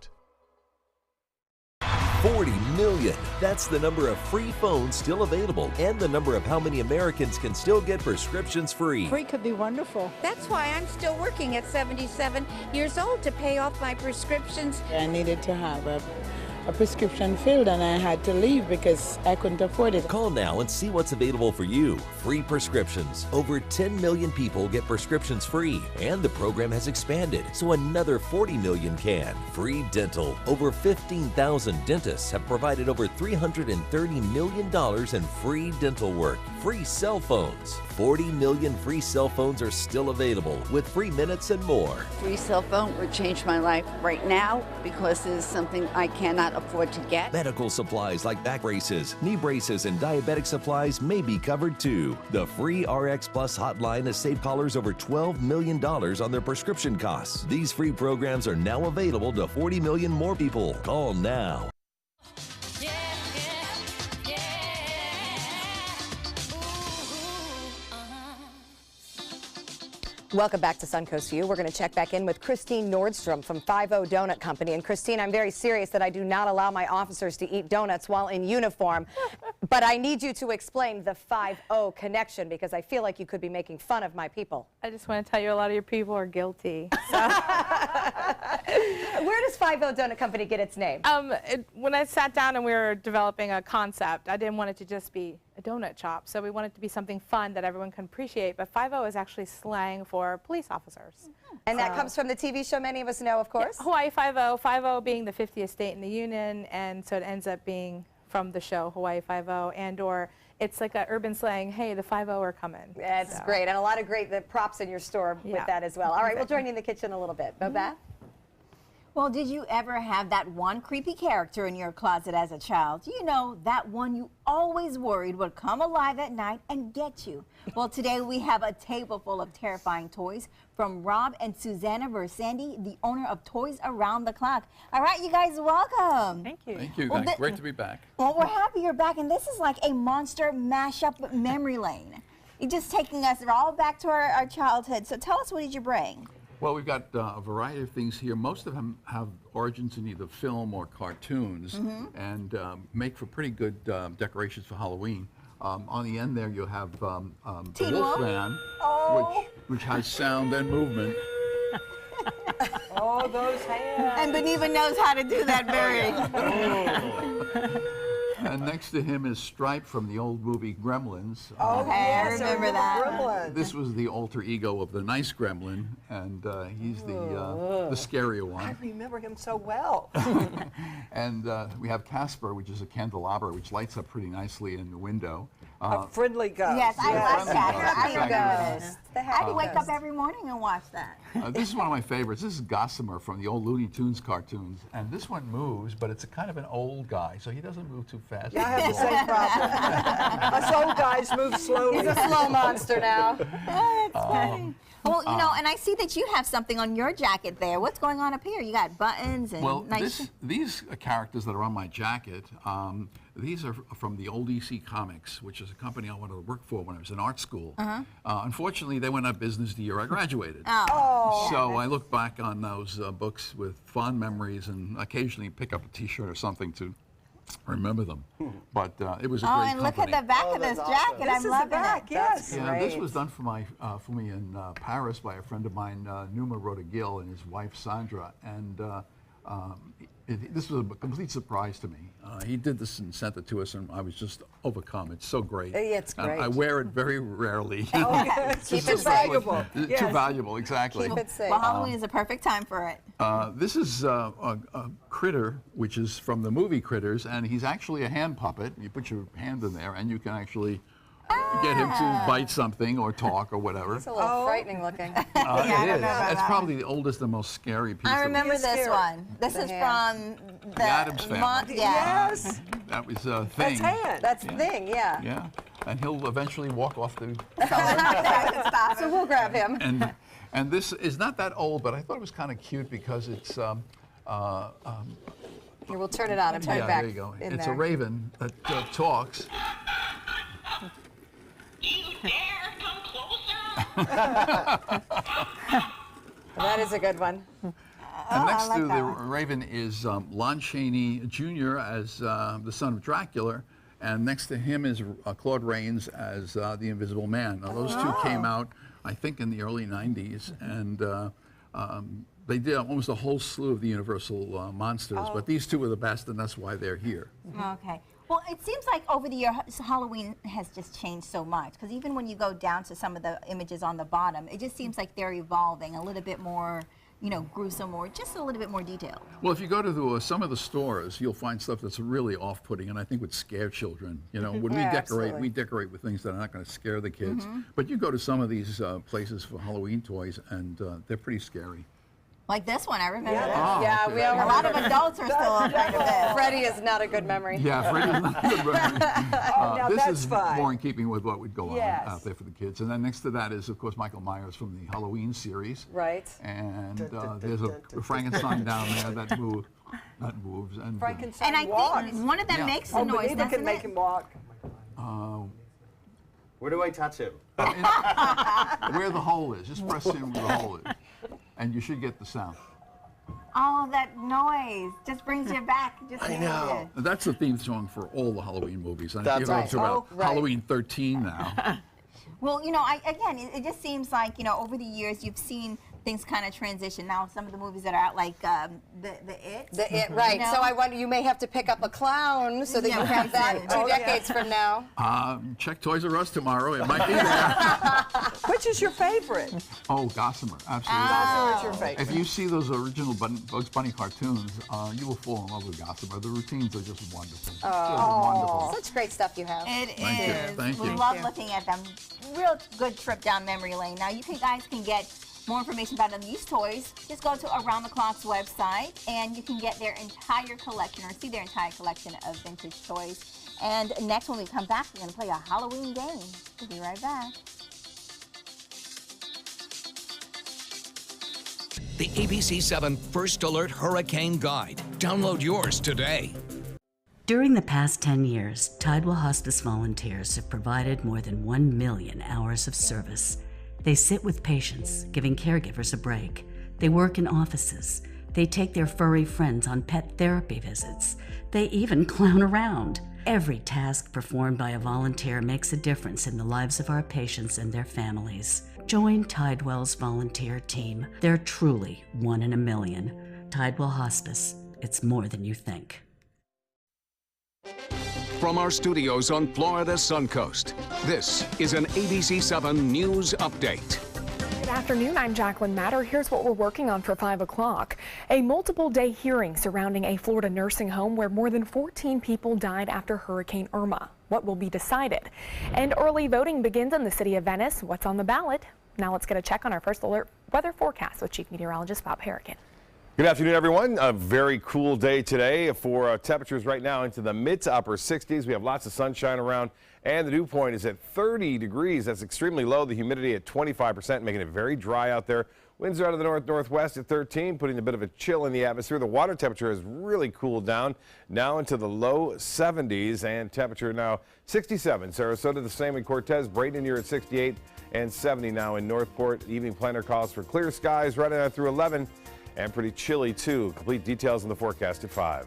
40 million. That's the number of free phones still available and the number of how many Americans can still get prescriptions free. Free could be wonderful. That's why I'm still working at 77 years old to pay off my prescriptions. I needed to have a prescription filled and I had to leave because I couldn't afford it. Call now and see what's available for you. Free prescriptions. Over 10 million people get prescriptions free, and the program has expanded so another 40 million can. Free dental. Over 15,000 dentists have provided over $330 million in free dental work. Free cell phones. 40 million free cell phones are still available with free minutes and more. Free cell phone would change my life right now because it is something I cannot afford to get. Medical supplies like back braces, knee braces, and diabetic supplies may be covered too. The free RX Plus hotline has saved callers over $12 million on their prescription costs. These free programs are now available to 40 million more people. Call now. Welcome back to Suncoast View. We're going to check back in with Christine Nordstrom from 50 Donut Company. And Christine, I'm very serious that I do not allow my officers to eat donuts while in uniform. But I need you to explain the 50 connection because I feel like you could be making fun of my people. I just want to tell you a lot of your people are guilty. So. Where does 50 Donut Company get its name? When I sat down and we were developing a concept, I didn't want it to just be a donut shop, so we want it to be something fun that everyone can appreciate. But 50 is actually slang for police officers. And that comes from the TV show many of us know, of course? Yeah, Hawaii 50, 50 being the 50th state in the union, and so it ends up being from the show Hawaii 50, and or it's like an urban slang, hey, the 50 are coming. That's great, and a lot of great props in your store with that as well. All right, we'll join you in the kitchen a little bit. Beth? Well, did you ever have that one creepy character in your closet as a child? You know, that one you always worried would come alive at night and get you. Well, today we have a table full of terrifying toys from Rob and Susanna Versandi, the owner of Toys Around the Clock. All right, you guys, welcome. Thank you. Thank you. Well, Great to be back. Well, we're happy you're back, and this is like a monster mashup memory lane. You're just taking us all back to our childhood. So tell us, what did you bring? Well, we've got a variety of things here. Most of them have origins in either film or cartoons, and make for pretty good decorations for Halloween. On the end there, you'll have the Wolfman, which has sound and movement. Oh, those hands. And Beneva knows how to do that very. And next to him is Stripe from the old movie Gremlins. Oh, I remember that. Gremlin. This was the alter ego of the nice Gremlin, and he's the scarier one. I remember him so well. And we have Casper, which is a candelabra, which lights up pretty nicely in the window. A friendly ghost. Yes, I like that. Happy ghost. I wake up every morning and watch that. This is one of my favorites. This is Gossamer from the old Looney Tunes cartoons. And this one moves, but it's a kind of an old guy, so he doesn't move too fast. Yeah, I have the same problem. Us old guys move slowly. He's a slow monster now. That's funny. Well, you know, and I see that you have something on your jacket there. What's going on up here? You got buttons and these characters that are on my jacket, these are from the old EC Comics, which is a company I wanted to work for when I was in art school. Unfortunately, they went out of business the year I graduated. So I look back on those books with fond memories and occasionally pick up a T-shirt or something to remember them. But it was a great company. And look at the back of this jacket. I'm loving it. Yes. Yeah, this was done for me in Paris by a friend of mine, Numa Rodagil, and his wife Sandra, and this was a complete surprise to me. He did this and sent it to us, and I was just overcome. It's so great. It's great. And I wear it very rarely. Keep it valuable. Too valuable, exactly. Keep it safe. Well, Halloween is a perfect time for it. This is a critter, which is from the movie Critters, and he's actually a hand puppet. You put your hand in there, and you can actually get him to bite something or talk or whatever. It's a little frightening looking. It is. It's probably the oldest and most scary piece. I remember this one. This is from the Addams Family. Yes. That was Thing. That's hand. That's Thing, yeah. Yeah, and he'll eventually walk off the. So we'll grab him. And this is not that old, but I thought it was kind of cute because it's. Here, we'll turn it on and put it back. There you go. In It's there. a raven that talks. That is a good one. And next to the raven is Lon Chaney Jr. as the son of Dracula, and next to him is Claude Rains as the Invisible Man. Now, those two came out, I think, in the early 90s, and they did almost a whole slew of the Universal monsters, but these two were the best, and that's why they're here. Okay. Well, it seems like over the year, Halloween has just changed so much, because even when you go down to some of the images on the bottom, it just seems like they're evolving a little bit more, you know, gruesome or just a little bit more detailed. Well, if you go to some of the stores, you'll find stuff that's really off-putting, and I think would scare children. You know, when we decorate with things that are not going to scare the kids. But you go to some of these places for Halloween toys, and they're pretty scary. Like this one, I remember this. Yeah, we all A lot of adults are still afraid of this. Freddie is not a good memory. Yeah, Freddie's not a good memory. Now this that's is fun. more in keeping with what would go on Yes. out there for the kids. And then next to that is, of course, Michael Myers from the Halloween series. Right. And there's a Frankenstein down there that moves. And, Frankenstein And I walks. think one of them makes a noise, Benita can doesn't make it? him walk. Where do I touch him? Where the hole is. Just press in where the hole is. And you should get the sound. Oh, that noise just brings you back. I know. That's the theme song for all the Halloween movies. And That's if you're up to about right. Halloween 13 now. Well, you know, again, it just seems like, you know, over the years you've seen things kind of transition. Now, some of the movies that are out, like the It. The It, right. You know? So I wonder, you may have to pick up a clown so that you have that 2 decades from now. Check Toys R Us tomorrow. It might be there. Which is your favorite? Oh, Gossamer. Absolutely. Gossamer is your favorite. If you see those original Bugs Bunny cartoons, you will fall in love with Gossamer. The routines are just wonderful. Just wonderful. Such great stuff you have. It Thank you. is. Thank We you. love looking at them. Real good trip down memory lane. Now, you guys can get more information about these toys. Just go to Around the Clock's website, and you can get their entire collection or see their entire collection of vintage toys. And next, when we come back, we're going to play a Halloween game. We'll be right back. The ABC7 First Alert Hurricane Guide. Download yours today. During the past 10 years, Tidewell Hospice volunteers have provided more than 1 million hours of service. They sit with patients, giving caregivers a break. They work in offices. They take their furry friends on pet therapy visits. They even clown around. Every task performed by a volunteer makes a difference in the lives of our patients and their families. Join Tidewell's volunteer team. They're truly 1 in a million. Tidewell Hospice. It's more than you think. From our studios on Florida's Suncoast, this is an ABC7 News Update. Good afternoon, I'm Jacqueline Matter. Here's what we're working on for 5 o'clock. A multiple-day hearing surrounding a Florida nursing home where more than 14 people died after Hurricane Irma. What will be decided? And early voting begins in the city of Venice. What's on the ballot? Now let's get a check on our First Alert weather forecast with Chief Meteorologist Bob Harrigan. Good afternoon, everyone. A very cool day today for temperatures right now into the mid to upper 60s. We have lots of sunshine around, and the dew point is at 30 degrees. That's extremely low. The humidity at 25%, making it very dry out there. Winds are out of the north-northwest at 13, putting a bit of a chill in the atmosphere. The water temperature has really cooled down, now into the low 70s, and temperature now 67. Sarasota the same in Cortez. Braden near at 68 and 70 now in Northport. Evening planner calls for clear skies right on through 11. And pretty chilly, too. Complete details in the forecast at 5.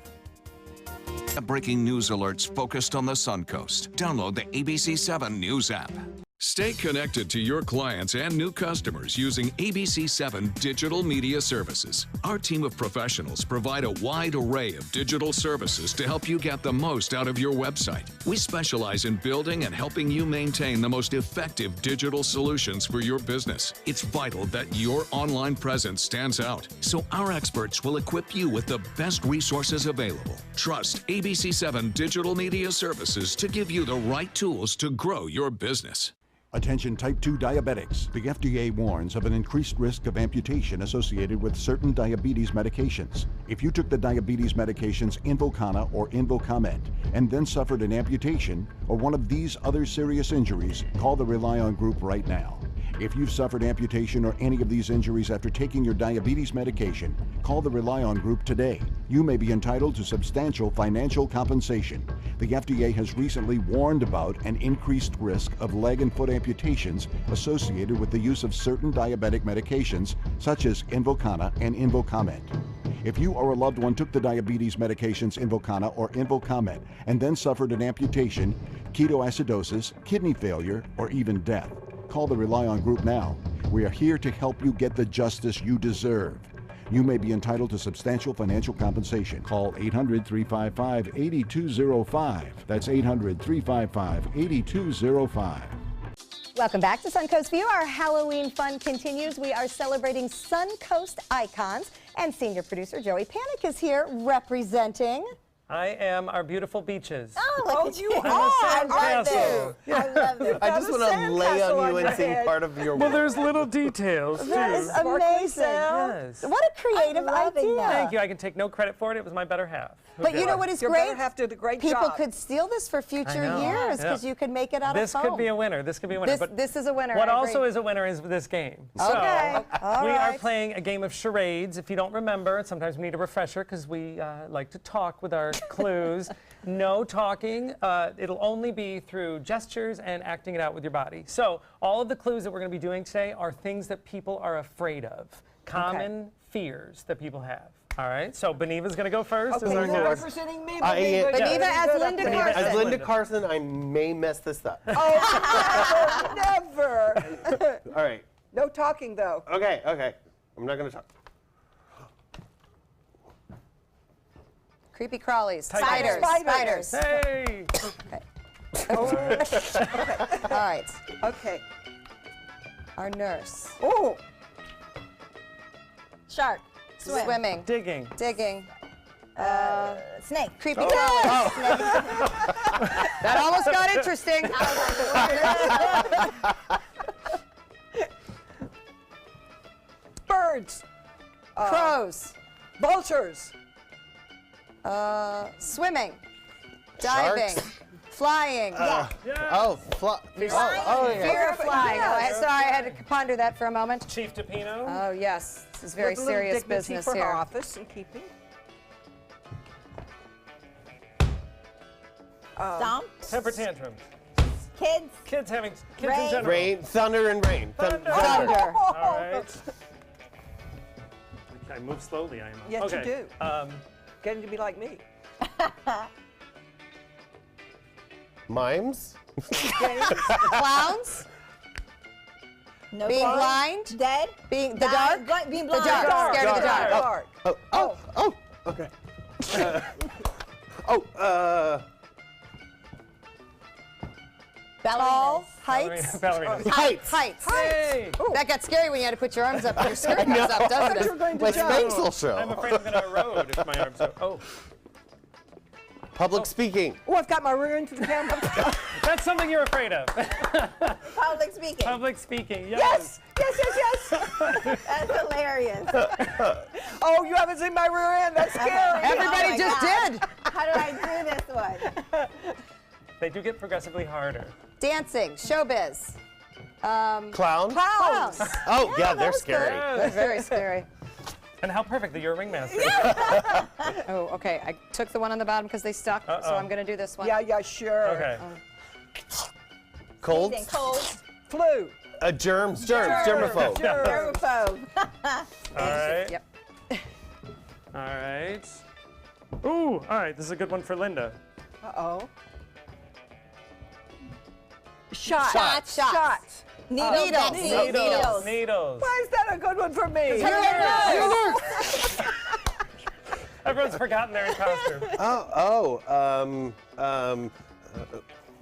Breaking news alerts focused on the Suncoast. Download the ABC7 News app. Stay connected to your clients and new customers using ABC7 Digital Media Services. Our team of professionals provide a wide array of digital services to help you get the most out of your website. We specialize in building and helping you maintain the most effective digital solutions for your business. It's vital that your online presence stands out, so our experts will equip you with the best resources available. Trust ABC7 Digital Media Services to give you the right tools to grow your business. Attention type 2 diabetics. The FDA warns of an increased risk of amputation associated with certain diabetes medications. If you took the diabetes medications Invokana or Invokamet and then suffered an amputation or one of these other serious injuries, call the Rely On Group right now. If you've suffered amputation or any of these injuries after taking your diabetes medication, call the Rely On Group today. You may be entitled to substantial financial compensation. The FDA has recently warned about an increased risk of leg and foot amputations associated with the use of certain diabetic medications such as Invokana and Invokamet. If you or a loved one took the diabetes medications Invokana or Invokamet and then suffered an amputation, ketoacidosis, kidney failure, or even death, call the Rely On Group now. We are here to help you get the justice you deserve. You may be entitled to substantial financial compensation. Call 800-355-8205. That's 800-355-8205. Welcome back to Suncoast View. Our Halloween fun continues. We are celebrating Suncoast icons, and senior producer Joey Panic is here representing. I am our beautiful beaches. Oh, you are! I love this. I love this. I just want to lay on you and sing part of your Well, there's little details, too. That is amazing. Yes. What a creative idea. Thank you. I can take no credit for it. It was my better half. But you know what is Your great? better half did a great People job. could steal this for future know. years because you could make it out of This foam. could be a winner. This could be a winner. This is a winner. What I also agree. is a winner is this game. Okay. All we are right. playing a game of charades. If you don't remember, sometimes we need a refresher because we like to talk with our clues. No talking. It'll only be through gestures and acting it out with your body. So all of the clues that we're going to be doing today are things that people are afraid of, common fears that people have. All right, so Beneva's going to go first. Okay, as our you're guest. representing me. Beneva as Linda Carson. As Linda Carson, I may mess this up. Oh, never. All right. No talking, though. Okay. I'm not going to talk. Creepy crawlies. Spiders. Spiders. Hey! Okay. All right. Okay. Our nurse. Oh. Shark. Swimming. Digging. Digging. Snake. Creepy crawlies. That almost got interesting. Birds. Crows. Vultures. Swimming. Diving. Sharks? Flying. Oh, yeah. Fear of flying. Oh, sorry, I had to ponder that for a moment. Chief DePino. Oh, yes. This is very With a little serious dignity business for here. her office and keeping. Stomp. Temper tantrums. Kids. Kids having kids Rain. in general. Rain, thunder, and rain. Thunder. All right. I move slowly. I am. Yes, okay. you do. Getting to be like me. Mimes? Clowns. No Being fun. blind. Dead. Being the dark. Being The blind. dark. Scared of the dark. Okay. Tall. Heights. Ballerinas. Heights. Hey! That got scary when you had to put your arms up and your skirt comes up, doesn't it? Like Spanksel show. I'm afraid I'm going to erode if my arms go. Oh. Public speaking. Oh, I've got my rear into the camera. That's something you're afraid of. Public speaking. Public speaking. Yes. Yes. That's hilarious. Oh, you haven't seen my rear end. That's scary. Everybody just did. How do I do this one? They do get progressively harder. Dancing. Showbiz. Clown? Clowns. Oh, yeah, they're scary. They're very scary. And how perfect that you're a ringmaster. Oh, okay. I took the one on the bottom because they stuck, so I'm going to do this one. Yeah, sure. Okay. Cold? Cold. Flu. Germs. Germaphobe. Germaphobe. All right. Yep. All right. Ooh, all right. This is a good one for Linda. Uh-oh. Shots. Needles. Needles. Why is that a good one for me? Everyone's forgotten they're in costume.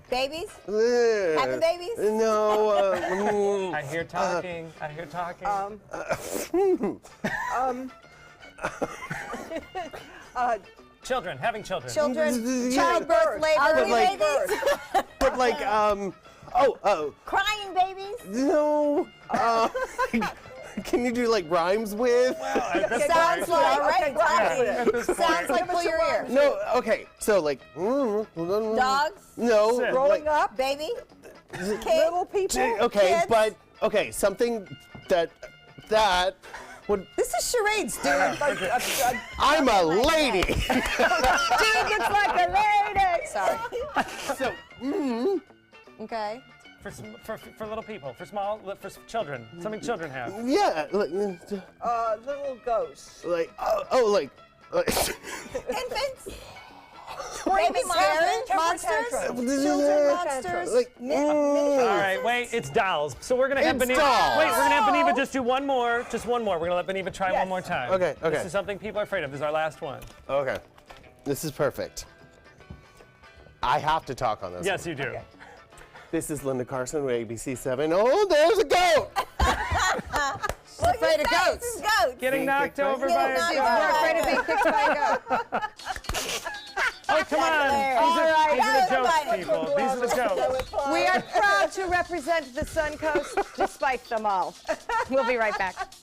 Babies? Yeah. Having babies? No. I hear talking. Children, having children. Childbirth, labor, babies. But like, Crying babies. No. Can you do like rhymes with? Sounds like Sounds like pull your ear. No. Okay. So like. Dogs. No. Growing up. Baby. Little people. Okay, Kids. but okay, something that would. This is charades, dude. I'm a lady. Dude looks like a lady. Sorry. So. Okay. For little people, for children, something children have. Yeah. Like, Little ghosts. like Infants. Baby monsters. monsters. Children monsters. All right, wait, it's dolls. So we're gonna have It's Beneva. dolls. Wait, we're gonna have Beneva just do one more. We're gonna let Beneva try one more time. Okay. This is something people are afraid of. This is our last one. Okay. This is perfect. I have to talk on this. Yes, you do. Okay. This is Linda Carson with ABC7. Oh, there's a goat! She's afraid of goats. Getting knocked over by a goat. We're afraid of being kicked by a goat. Oh, come on. These are the jokes, people. These are the jokes. We are proud to represent the Suncoast despite them all. We'll be right back.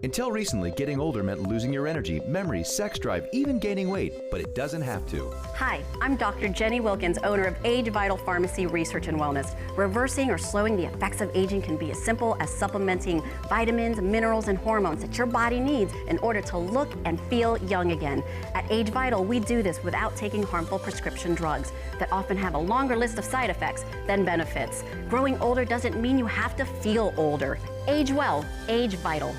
Until recently, getting older meant losing your energy, memory, sex drive, even gaining weight, but it doesn't have to. Hi, I'm Dr. Jenny Wilkins, owner of Age Vital Pharmacy Research and Wellness. Reversing or slowing the effects of aging can be as simple as supplementing vitamins, minerals, and hormones that your body needs in order to look and feel young again. At Age Vital, we do this without taking harmful prescription drugs that often have a longer list of side effects than benefits. Growing older doesn't mean you have to feel older. Age well, Age Vital.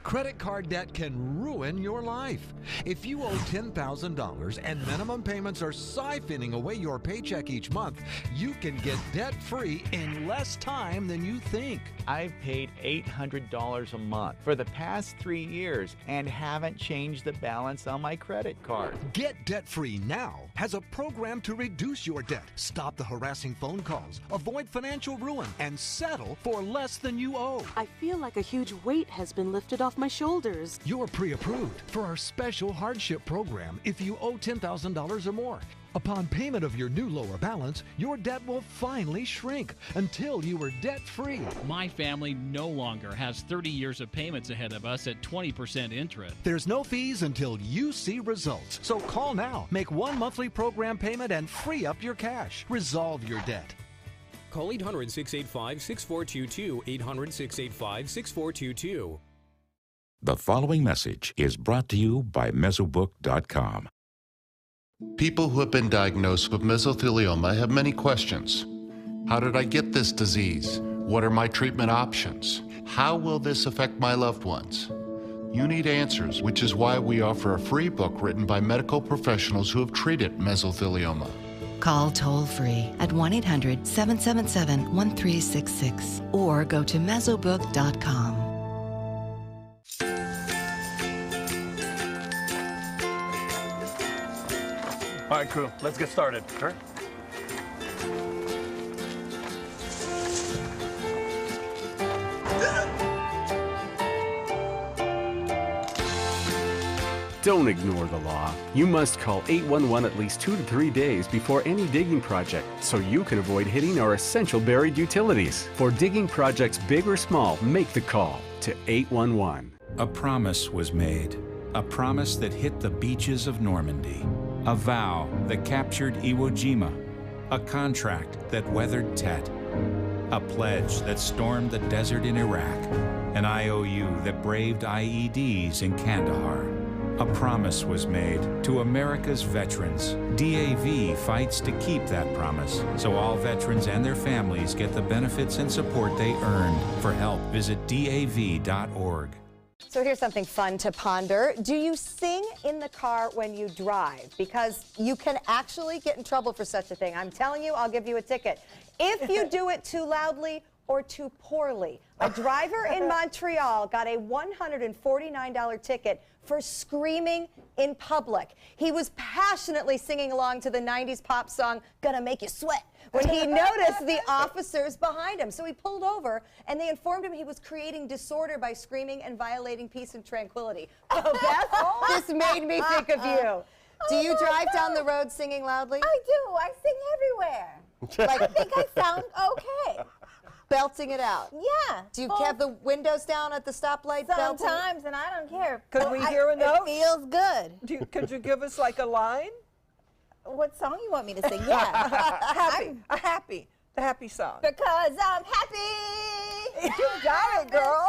Credit card debt can ruin your life. If you owe $10,000 and minimum payments are siphoning away your paycheck each month, you can get debt-free in less time than you think. I've paid $800 a month for the past 3 years and haven't changed the balance on my credit card. Get debt-free now has a program to reduce your debt, stop the harassing phone calls, avoid financial ruin, and settle for less than you owe. I feel like a huge weight has been lifted off my shoulders. You're pre-approved for our special hardship program if you owe $10,000 or more. Upon payment of your new lower balance, your debt will finally shrink until you are debt-free. My family no longer has 30 years of payments ahead of us at 20% interest. There's no fees until you see results. So call now, make one monthly program payment, and free up your cash. Resolve your debt. Call 800-685-6422, 800-685-6422. The following message is brought to you by Mesobook.com. People who have been diagnosed with mesothelioma have many questions. How did I get this disease? What are my treatment options? How will this affect my loved ones? You need answers, which is why we offer a free book written by medical professionals who have treated mesothelioma. Call toll-free at 1-800-777-1366 or go to mesobook.com. All right, crew, let's get started. Sure. Don't ignore the law. You must call 811 at least 2 to 3 days before any digging project so you can avoid hitting our essential buried utilities. For digging projects big or small, make the call to 811. A promise was made. A promise that hit the beaches of Normandy. A vow that captured Iwo Jima. A contract that weathered Tet. A pledge that stormed the desert in Iraq. An IOU that braved IEDs in Kandahar. A promise was made to America's veterans. DAV fights to keep that promise, so all veterans and their families get the benefits and support they earned. For help, visit DAV.org. So here's something fun to ponder. Do you sing in the car when you drive? Because you can actually get in trouble for such a thing. I'm telling you, I'll give you a ticket. if you do it too loudly or too poorly. A driver in Montreal got a $149 ticket for screaming in public. He was passionately singing along to the 90s pop song, Gonna Make You Sweat, when he noticed the officers behind him. So he pulled over, and they informed him he was creating disorder by screaming and violating peace and tranquility. Oh, Beth, this made me think of you. Do you drive down the road singing loudly? I do. I sing everywhere. I think I sound okay. Belting it out. Yeah. Do you have the windows down at the stoplight? Sometimes, and I don't care. Could we hear a note? It feels good. Could you give us like a line? What song you want me to sing? Yeah. Happy. The happy song. Because I'm happy. You got it, girl.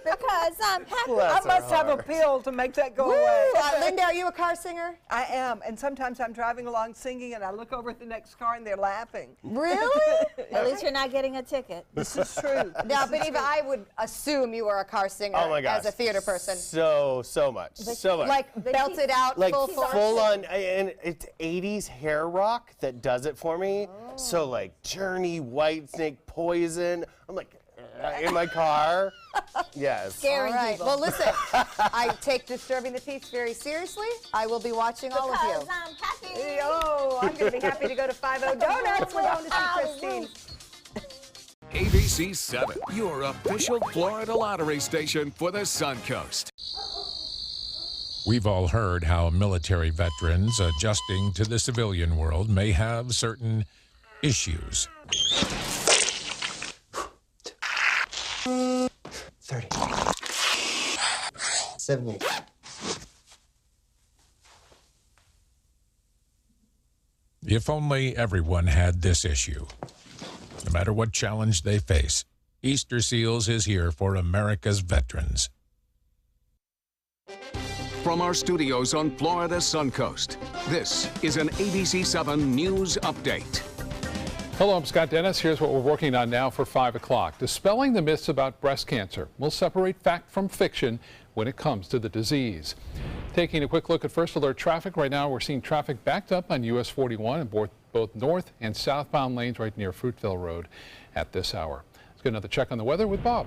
Because I'm happy. I must have a pill to make that go away. Linda, are you a car singer? I am, and sometimes I'm driving along singing, and I look over at the next car, and they're laughing. Really? At least you're not getting a ticket. This is true. Now, but Eva, I would assume you were a car singer as a theater person. So much. Like belted out, like full on, and it's 80s hair rock that does it for me. So like Journey, Whitesnake, Poison. I'm like in my car. Yes. Scary all right. people. Well, listen, I take Disturbing the Peace very seriously. I will be watching all of you. Because I'm happy. Oh, I'm going to be happy to go to 50 Donuts. We're going to see Christine. ABC 7, your official Florida lottery station for the Suncoast. We've all heard how military veterans adjusting to the civilian world may have certain issues. 30. 70. If only everyone had this issue. No matter what challenge they face, Easter Seals is here for America's veterans. From our studios on Florida's Suncoast, this is an ABC 7 News Update. Hello, I'm Scott Dennis. Here's what we're working on now for 5 o'clock. Dispelling the myths about breast cancer. We'll separate fact from fiction when it comes to the disease. Taking a quick look at First Alert traffic. Right now, we're seeing traffic backed up on US 41 in both north and southbound lanes right near Fruitville Road at this hour. Let's get another check on the weather with Bob.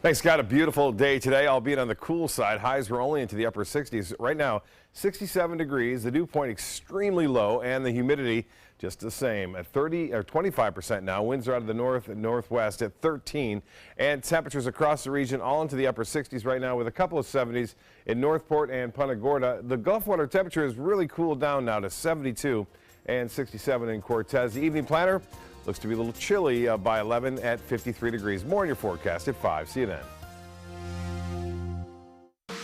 Thanks, Scott. A beautiful day today, albeit on the cool side. Highs were only into the upper 60s. Right now, 67 degrees. The dew point extremely low, and the humidity just the same at 25% now. Winds are out of the north and northwest at 13, and temperatures across the region all into the upper 60s right now with a couple of 70s in Northport and Punta Gorda. The Gulf water temperature has really cooled down now to 72 and 67 in Cortez. The evening planner looks to be a little chilly by 11 at 53 degrees. More in your forecast at 5. See you then.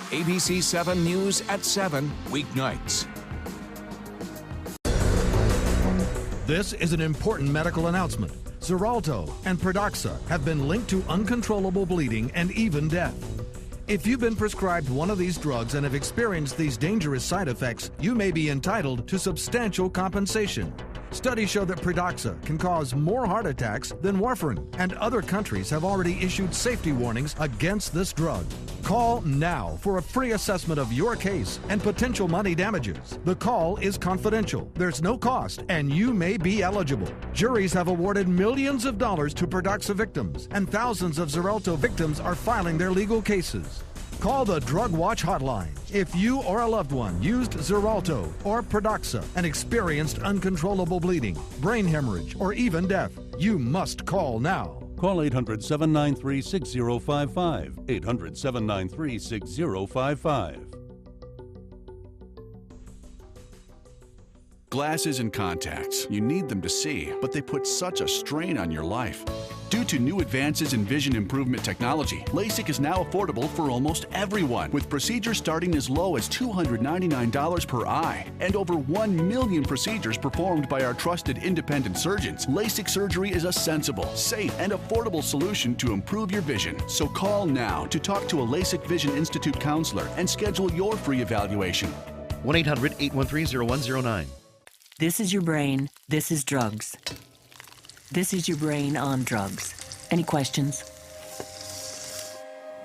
ABC 7 News at 7, weeknights. This is an important medical announcement. Xarelto and Pradaxa have been linked to uncontrollable bleeding and even death. If you've been prescribed one of these drugs and have experienced these dangerous side effects, you may be entitled to substantial compensation. Studies show that Pradaxa can cause more heart attacks than warfarin, and other countries have already issued safety warnings against this drug. Call now for a free assessment of your case and potential money damages. The call is confidential, there's no cost, and you may be eligible. Juries have awarded millions of dollars to Pradaxa victims, and thousands of Xarelto victims are filing their legal cases. Call the Drug Watch hotline if you or a loved one used Xarelto or Pradaxa and experienced uncontrollable bleeding, brain hemorrhage, or even death. You must call now. Call 800-793-6055. 800-793-6055. Glasses and contacts. You need them to see, but they put such a strain on your life. Due to new advances in vision improvement technology, LASIK is now affordable for almost everyone, with procedures starting as low as $299 per eye. And over 1 million procedures performed by our trusted independent surgeons. LASIK surgery is a sensible, safe, and affordable solution to improve your vision. So call now to talk to a LASIK Vision Institute counselor and schedule your free evaluation. 1-800-813-0109. This is your brain. This is drugs. This is your brain on drugs. Any questions?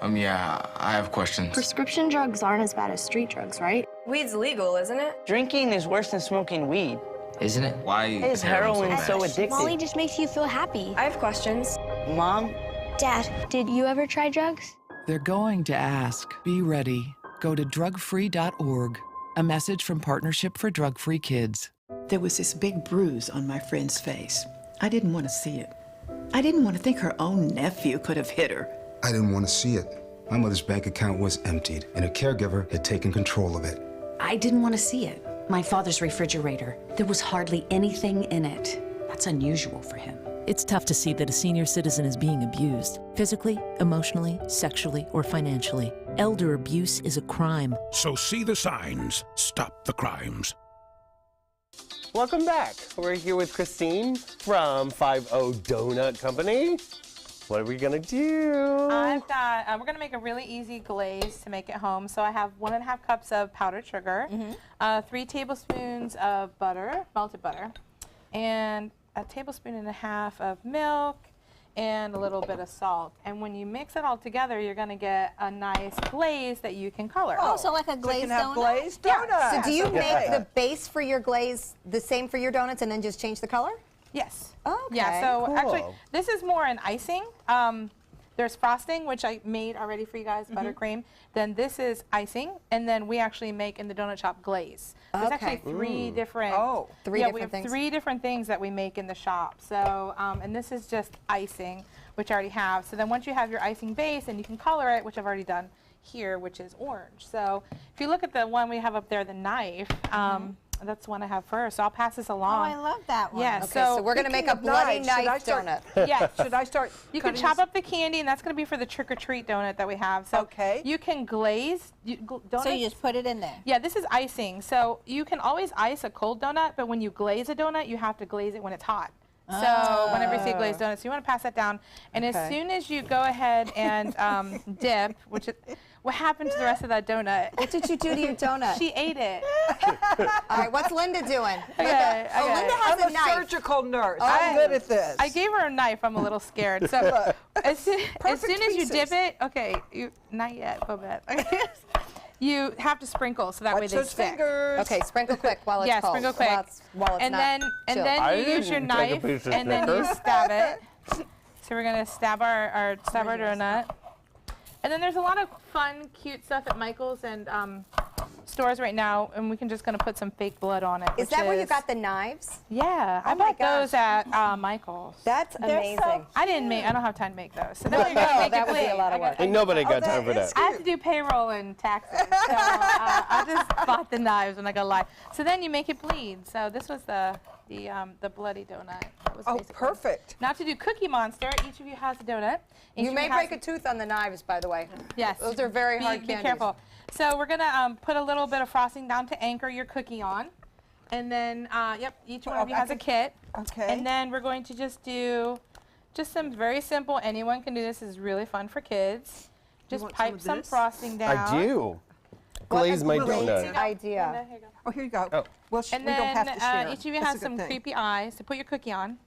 Yeah, I have questions. Prescription drugs aren't as bad as street drugs, right? Weed's legal, isn't it? Drinking is worse than smoking weed. isn't it? Why is heroin so bad? addictive? Molly just makes you feel happy. I have questions. Mom? Dad, did you ever try drugs? They're going to ask. Be ready. Go to drugfree.org. A message from Partnership for Drug-Free Kids. There was this big bruise on my friend's face. I didn't want to see it. I didn't want to think her own nephew could have hit her. I didn't want to see it. My mother's bank account was emptied, and a caregiver had taken control of it. I didn't want to see it. My father's refrigerator. There was hardly anything in it. That's unusual for him. It's tough to see that a senior citizen is being abused, physically, emotionally, sexually, or financially. Elder abuse is a crime. So see the signs, stop the crimes. Welcome back. We're here with Christine from 50 Donut Company. What are we gonna do? I've got, we're gonna make a really easy glaze to make at home. So I have 1.5 cups of powdered sugar, 3 tablespoons of butter, melted butter, and a tablespoon and a half of milk, and a little bit of salt. And when you mix it all together, you're gonna get a nice glaze that you can color. Oh, so like a glazed donut? glazed Yeah. donuts. So do you Okay. make the base for your glaze the same for your donuts and then just change the color? Yes. Okay. Yeah, so cool. actually, this is more an icing. There's frosting, which I made already for you guys, buttercream. Then this is icing, and then we actually make in the donut shop glaze. There's actually 3 different. Three yeah, different we have things. 3 different things that we make in the shop. So, and this is just icing, which I already have. So then once you have your icing base, and you can color it, which I've already done here, which is orange. So if you look at the one we have up there, the knife. That's the one I have first, so I'll pass this along. Oh, I love that one. Yeah, Okay, so we're going to make a bloody knife donut. Yeah. Should I start You can cutting chop this? up the candy, and that's going to be for the trick-or-treat donut that we have. So you can glaze. So you just put it in there? Yeah, this is icing. So you can always ice a cold donut, but when you glaze a donut, you have to glaze it when it's hot. So whenever you see glazed donuts, you want to pass that down. And as soon as you go ahead and dip, which is, what happened to the rest of that donut? What did you do to your donut? She ate it. All right, what's Linda doing? Okay, Oh, okay. Linda has I'm a knife. surgical nurse. Oh. I'm good at this. I gave her a knife. I'm a little scared. So as soon as you dip it, okay, not yet, Bobette. You have to sprinkle so that way they stick. Okay, sprinkle quick while it's yeah, cold. sprinkle quick. While it's and not then chilled. you use your knife and then you stab it. So we're gonna stab our donut. And then there's a lot of fun, cute stuff at Michael's and stores right now, and we can just gonna put some fake blood on it. Is that where you got the knives? Yeah, I Oh my bought those at Michael's. That's amazing. I don't have time to make those. So then No, we're gonna make that it would be a plain. lot of work. Ain't nobody got time for that. I have to do payroll and taxes, so I just bought the knives. I'm not gonna lie. So then you make it bleed. So this was the bloody donut. That was basically. Perfect. Now to do Cookie Monster, each of you has a donut. Each You of may has break a tooth on the knives, by the way. Yes. Those are very hard Be candies. careful. So we're gonna put a little bit of frosting down to anchor your cookie on. And then, each one of you has a kit. Okay. And then we're going to just do some very simple, anyone can do this, is really fun for kids. Just want pipe some of some frosting down. I do. Glaze my donut. Idea. Oh, here you go. Oh. Well, And we don't then have to share. each of you That's has a good some thing. creepy eyes to put your cookie on.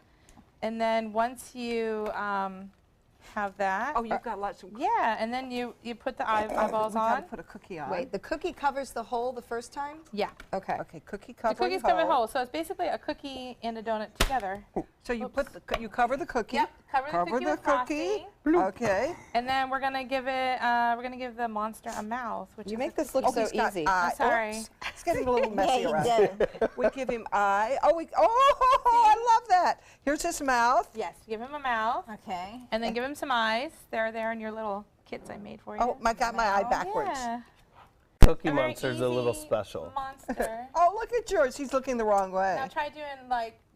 And then once you have that. Oh, you've got lots of. Yeah, and then you put the eyeballs we on. gotta put a cookie on. Wait, the cookie covers the hole the first time? Yeah. Okay. Okay, cookie The cover. cookies cover the hole, so it's basically a cookie and a donut together. So you put you cover the cookie. Yep, cover the cookie with frosting. Okay. And then we're gonna give it. We're gonna give the monster a mouth. Which You is make this look so he's got easy. eye. I'm sorry. Oops. It's getting a little messy Yeah, around he here. We give him eye. Oh, I love that. Here's his mouth. Yes, give him a mouth. Okay. And then give him some eyes. They're there in your little kits I made for you. Oh, I got my eye backwards. Yeah. Cookie A very Monster's a little easy special. Monster. Oh, look at yours. He's looking the wrong way. Now try doing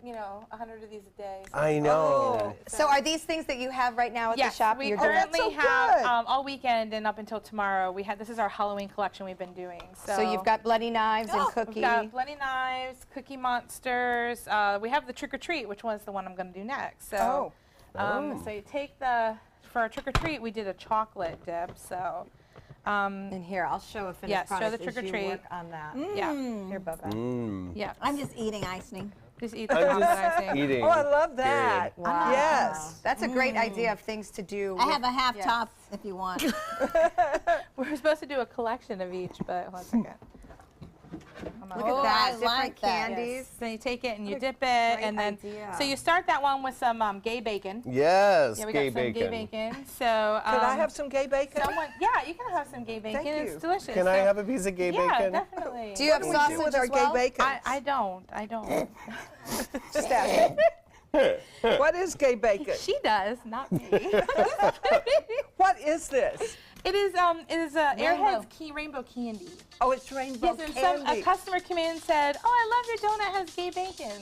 100 of these a day. I know. So are these things that you have right now at Yes, the shop? we You're doing? currently so have good. all weekend and up until tomorrow. This is our Halloween collection we've been doing. So you've got bloody knives and cookie. We've got bloody knives, Cookie Monsters. We have the trick or treat, which one's the one I'm going to do next. So, so you take for our trick or treat, we did a chocolate dip. So. And here, I'll show a finished yes, product show the trick or as you treat. work on that. Yeah. Here, Bubba. Yeah. I'm just eating icing. Just eat the I'm chocolate just icing. eating. Oh, I love that. Wow. Yes. That's a great idea of things to do. I have a half top if you want. We're supposed to do a collection of each, but hold on a second. from a Look at that, I different like that. candies. So you take it and you What a dip it, great and then idea. so you start that one with some gay bacon. Yes, Yeah, we gay got some bacon. gay bacon. So Could I have some gay bacon? yeah, you can have some gay bacon. Thank you. It's delicious. Can I have a piece of gay yeah, bacon? definitely. Do you have What do we do sausage with our as well? gay bacon? I don't. Just asking. What is gay bacon? She does, not me. What is this? It is Airhead's rainbow candy. Oh, it's rainbow Yes, and candy. a customer came in and said, "Oh, I love your donut has gay bacon."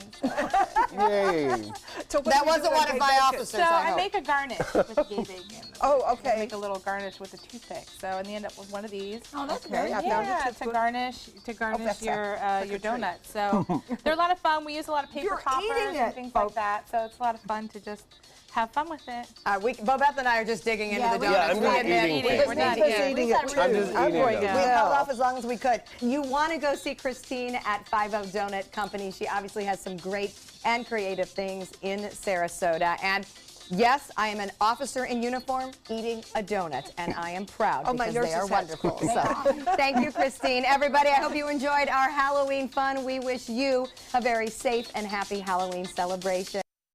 Yay. So what That do you do wasn't with one gay of my bacon? officers. So I make a garnish with gay bacon. Oh, I okay. make a little garnish with a toothpick. So and you end up with one of these. Oh, that's Okay, very I good. found it. Yeah, That's to good. garnish that's your like a donut. So they're a lot of fun. We use a lot of paper You're toppers eating and it, things folks. like that. So it's a lot of fun to just have fun with it. Bobette and I are just digging into the we- donuts. I'm We just admit eating it. things. We're not Just here. eating it too. I'm just eating going them. to. We held off as long as we could. You want to go see Christine at 50 Donut Company. She obviously has some great and creative things in Sarasota. And yes, I am an officer in uniform eating a donut, and I am proud Oh, my because they are nurse's hat. wonderful. So thank you, Christine. Everybody, I hope you enjoyed our Halloween fun. We wish you a very safe and happy Halloween celebration.